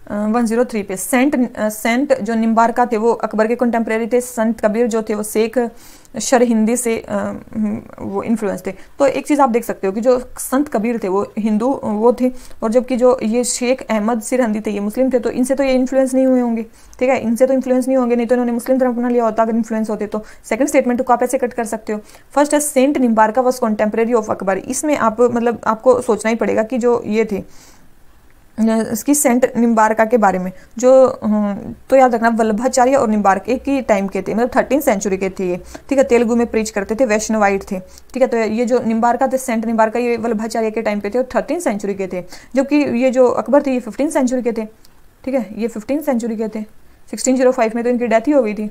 103 पे। सेंट जो निम्बारका थे वो अकबर के कंटेम्प्रेरी थे। संत कबीर जो थे वो शेख हिंदी से वो इन्फ्लुएंस थे। तो एक चीज़ आप देख सकते हो कि जो संत कबीर थे वो हिंदू वो थे, और जबकि जो ये शेख अहमद सिरहिंदी थे ये मुस्लिम थे। तो इनसे तो ये इन्फ्लुएंस नहीं हुए होंगे, ठीक है, इनसे तो इन्फ्लुएंस नहीं होंगे, नहीं तो इन्होंने मुस्लिम धर्म अपना लिया होता अगर इन्फ्लुएंस होते। तो सेकंड स्टेटमेंट को आप ऐसे कट कर सकते हो। फर्स्ट है saint Nimbarka was contemporary of Akbar. इसमें आप मतलब आपको सोचना ही पड़ेगा कि जो ये थे इसकी सेंट निम्बारका के बारे में जो तो याद रखना वल्लभाचार्य और निम्बारक एक ही टाइम के थे, मतलब 13th सेंचुरी के थे ये, ठीक है। तेलुगु में प्रीच करते थे, वैष्णवाइट थे, ठीक है। तो ये जो निम्बारका थे, सेंट निम्बारका, ये वल्लभाचार्य के टाइम पे थे और 13th सेंचुरी के थे, जबकि ये जो अकबर थे ये 15th सेंचुरी के थे, ठीक है। ये 15th सेंचुरी के थे, 1605 में तो इनकी डेथ ही हो गई थी,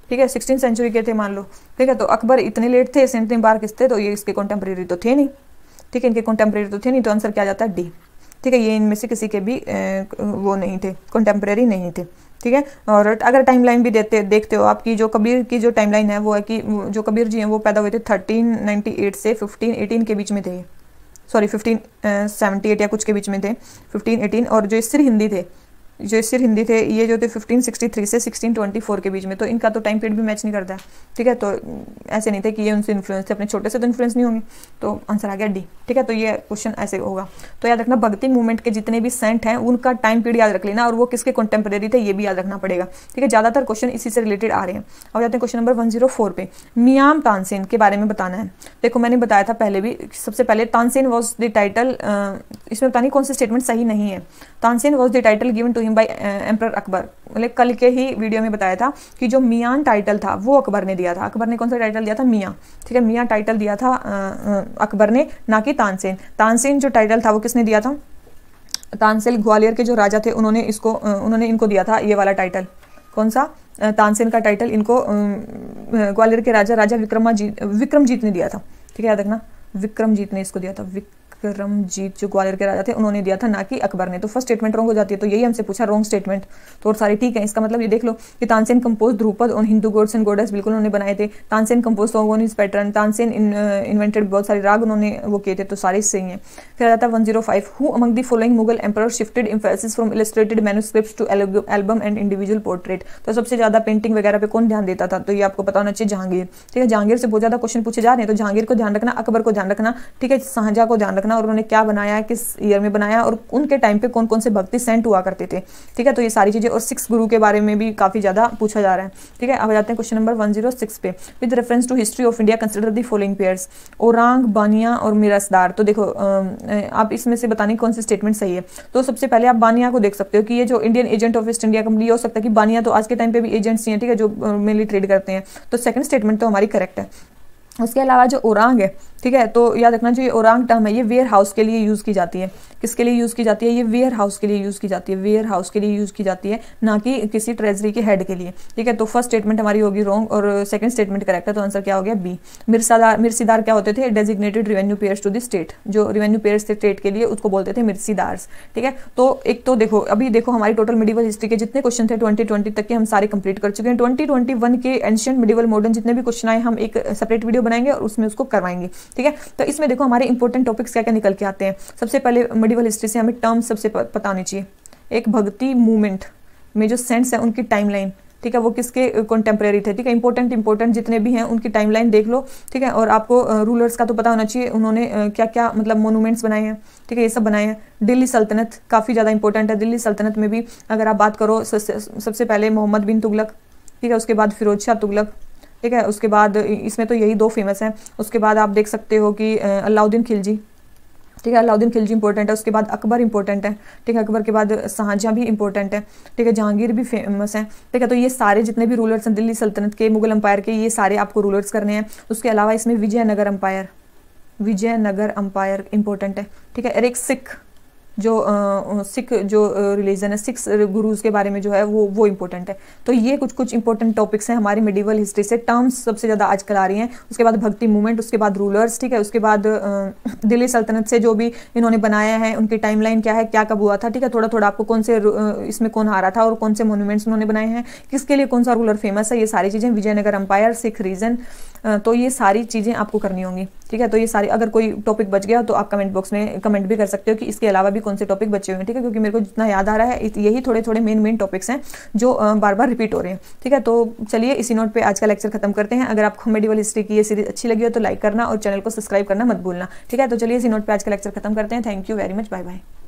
ठीक है। 16th सेंचुरी के थे मान लो, ठीक है। तो अकबर इतने लेट थे, सेंट निम्बारक थे, तो ये इसके कंटेम्प्रेरी तो थे नहीं, ठीक है, इनके कंटेम्प्रेरी तो थे नहीं। तो आंसर क्या जाता है, डी, ठीक है। ये इनमें से किसी के भी वो नहीं थे, कंटेम्प्रेरी नहीं थे, ठीक है। और अगर टाइमलाइन भी देखते हो आपकी जो कबीर की जो टाइमलाइन है वो है कि जो कबीर जी हैं वो पैदा हुए थे 1398 से 1518 के बीच में थे, सॉरी 1578 या कुछ के बीच में थे, 1518। और जो सिरहिंदी थे ये जो थे 1563 से 1624 के बीच में। तो इनका तो टाइम पीरियड भी मैच नहीं करता है, ठीक है। तो ऐसे नहीं थे कि ये उनसे इन्फ्लुएंस थे, अपने छोटे से तो इन्फ्लुएंस नहीं होंगे। तो आंसर आ गया डी, ठीक है। तो ये क्वेश्चन ऐसे होगा। तो याद रखना भक्ति मूवमेंट के जितने भी सेंट हैं उनका टाइम पीरियड याद रख लेना, और वो किसके कंटेम्प्रेरी थे ये भी याद रखना पड़ेगा, ठीक है। ज्यादातर क्वेश्चन इसी से रिलेटेड आ रहे हैं। अब जाते हैं क्वेश्चन नंबर 104 पे। मियाम तानसेन के बारे में बताना है। देखो मैंने बताया था पहले भी, सबसे पहले तानसेन वॉज द टाइटल, इसमें पता नहीं कौन सी स्टेटमेंट सही नहीं है। Tansen was the title given to him by emperor Akbar. मतलब कल के ही वीडियो में बताया था कि जो मियां टाइटल था वो अकबर ने दिया था। अकबर ने कौन सा टाइटल दिया था, मियां, ठीक है। मियां टाइटल दिया था अकबर ने, ना कि तानसेन। तानसेन जो टाइटल था वो किसने दिया था, तानसेन ग्वालियर के जो राजा थे उन्होंने इनको दिया था ये वाला टाइटल। कौन सा, तानसेन का टाइटल इनको ग्वालियर के राजा विक्रमजीत ने दिया था, ठीक है, याद रखना विक्रमजीत ने इसको दिया था। विक्रमजीत जो ग्वालियर के राजा थे उन्होंने दिया था, ना कि अकबर ने। तो फर्स्ट स्टेटमेंट रॉन्ग हो जाती है। तो यही हमसे पूछा रॉन्ग स्टेटमेंट, तो और सारे ठीक है। इसका मतलब ये देख लो कि Tansen compose Dhrupad on Hindu gods and goddess, बिल्कुल उन्होंने बनाए थे। Tansen compose song on his pattern, Tansen invented बहुत सारे राग उन्होंने वो किए थे, तो सारे सही हैं। फिर आ जाता है 105। Who among the following Mughal emperor shifted emphasis from illustrated manuscripts to album and individual portrait. तो सबसे ज्यादा पेंटिंग वगैरह पे कौन ध्यान देता था, तो ये आपको पता होना चाहिए, जहांगीर, ठीक है। जहांगीर से बहुत ज्यादा क्वेश्चन पूछे जा रहे हैं, तो जहांगीर को ध्यान रखना, अकबर को ध्यान रखना, ठीक है, शाहजहां को ध्यान रखना, और उन्होंने क्या बनाया, किस ईयर में बनाया, और उनके टाइम पे कौन कौन से भक्ति सेंट हुआ करते थे, ठीक है। तो ये सारी चीजें, और 6 गुरु के बारे में भी काफी ज्यादा पूछा जा रहा है, ठीक है। अब जाते हैं क्वेश्चन नंबर 106 पे। With reference to history of India consider the following pairs, aurang, baniya और मिरासदार। तो देखो आप इसमें से बताने कौन सी स्टेटमेंट सही है। तो सबसे पहले आप बानिया को देख सकते हो कि ये जो Indian agent of east India company, हो सकता है कि बानिया तो आज के टाइम पे भी एजेंट्स ही हैं, ठीक है, जो मेनली ट्रेड करते हैं। तो सेकंड स्टेटमेंट तो हमारी करेक्ट है। उसके अलावा जो औरंग है, ठीक है, तो याद रखना जो ये औरंग टर्म है ये वेयर हाउस के लिए यूज की जाती है। किसके लिए यूज की जाती है, ये वेयर हाउस के लिए यूज की जाती है, वेयर हाउस के लिए यूज की जाती है, ना कि किसी ट्रेजरी के हेड के लिए, ठीक है। तो फर्स्ट स्टेटमेंट हमारी होगी रॉन्ग और सेकंड स्टेटमेंट करेक्ट है। तो आंसर क्या हो गया, बी। मिर्सीदार क्या होते थे, designated revenue payers to the state. जो रेवेन्यू पेयर्स थे स्टेट के लिए उसको बोलते थे मिर्सीदार्स, ठीक है। तो एक तो देखो अभी देखो हमारी टोटल मिडिवल हिस्ट्री के जितने क्वेश्चन थे 2020 तक के हम सारे कंप्लीट कर चुके हैं। 2021 के एंशिएंट मिडिवल मॉडर्न जितने भी क्वेश्चन आए हम एक सेपरेट वीडियो बनाएंगे और उसमें उसको करवाएंगे, ठीक है। तो इसमें देखो हमारे इंपॉर्टेंट टॉपिक्स क्या क्या निकल के आते हैं। सबसे पहले मिडिवल हिस्ट्री से हमें टर्म्स सबसे पता होनी चाहिए। एक भक्ति मूवमेंट में जो सेंट्स है उनकी टाइमलाइन, ठीक है, वो किसके कंटेम्प्रेरी थे, ठीक है। इंपॉर्टेंट जितने भी हैं उनकी टाइमलाइन देख लो, ठीक है। और आपको रूलर्स का तो पता होना चाहिए, उन्होंने क्या क्या मतलब मोनूमेंट्स बनाए हैं, ठीक है, ये सब बनाए हैं। दिल्ली सल्तनत काफ़ी ज़्यादा इंपॉर्टेंट है। दिल्ली सल्तनत में भी अगर आप बात करो सबसे पहले मोहम्मद बिन तुगलक, ठीक है, उसके बाद फिरोज शाह तुगलक, ठीक है, उसके बाद इसमें तो यही 2 फेमस हैं। उसके बाद आप देख सकते हो कि अलाउद्दीन खिलजी, ठीक है, अलाउद्दीन खिलजी इंपॉर्टेंट है। उसके बाद अकबर इंपॉर्टेंट है, ठीक है, अकबर के बाद शाहजहां भी इंपॉर्टेंट है, ठीक है, जहांगीर भी फेमस है, ठीक है। तो ये सारे जितने भी रूलर्स हैं दिल्ली सल्तनत के, मुगल एम्पायर के, ये सारे आपको रूलर्स करने हैं। उसके अलावा इसमें विजयनगर एम्पायर इंपॉर्टेंट है, ठीक है। और एक सिख जो सिख जो रिलीजन है, सिक्स गुरुज के बारे में जो है वो इंपॉर्टेंट है। तो ये कुछ इंपॉर्टेंट टॉपिक्स हैं हमारी मेडिवल हिस्ट्री से। टर्म्स सबसे ज़्यादा आजकल आ रही हैं, उसके बाद भक्ति मूवमेंट, उसके बाद रूलर्स, ठीक है, उसके बाद दिल्ली सल्तनत से जो भी इन्होंने बनाया है उनकी टाइमलाइन क्या है, क्या कब हुआ था, ठीक है, थोड़ा थोड़ा आपको कौन से इसमें कौन हारा था और कौन से मोन्यूमेंट्स उन्होंने बनाए हैं, किसके लिए कौन सा रूलर फेमस है, ये सारी चीज़ें, विजयनगर अंपायर, सिख रीजन, तो ये सारी चीज़ें आपको करनी होंगी, ठीक है। तो ये सारी, अगर कोई टॉपिक बच गया तो आप कमेंट बॉक्स में कमेंट भी कर सकते हो कि इसके अलावा भी कौन से टॉपिक बचे हुए हैं, ठीक है, क्योंकि मेरे को जितना याद आ रहा है यही थोड़े थोड़े मेन टॉपिक्स हैं जो बार बार रिपीट हो रहे हैं, ठीक है। तो चलिए इसी नोट पे आज का लेक्चर खत्म करते हैं। अगर आपको मेडिवल हिस्ट्री की ये सीरीज अच्छी लगी हो तो लाइक करना और चैनल को सब्सक्राइब करना मत भूलना, ठीक है। तो चलिए इसी नोट पे आज का लेक्चर खत्म करते हैं। Thank you very much, bye bye.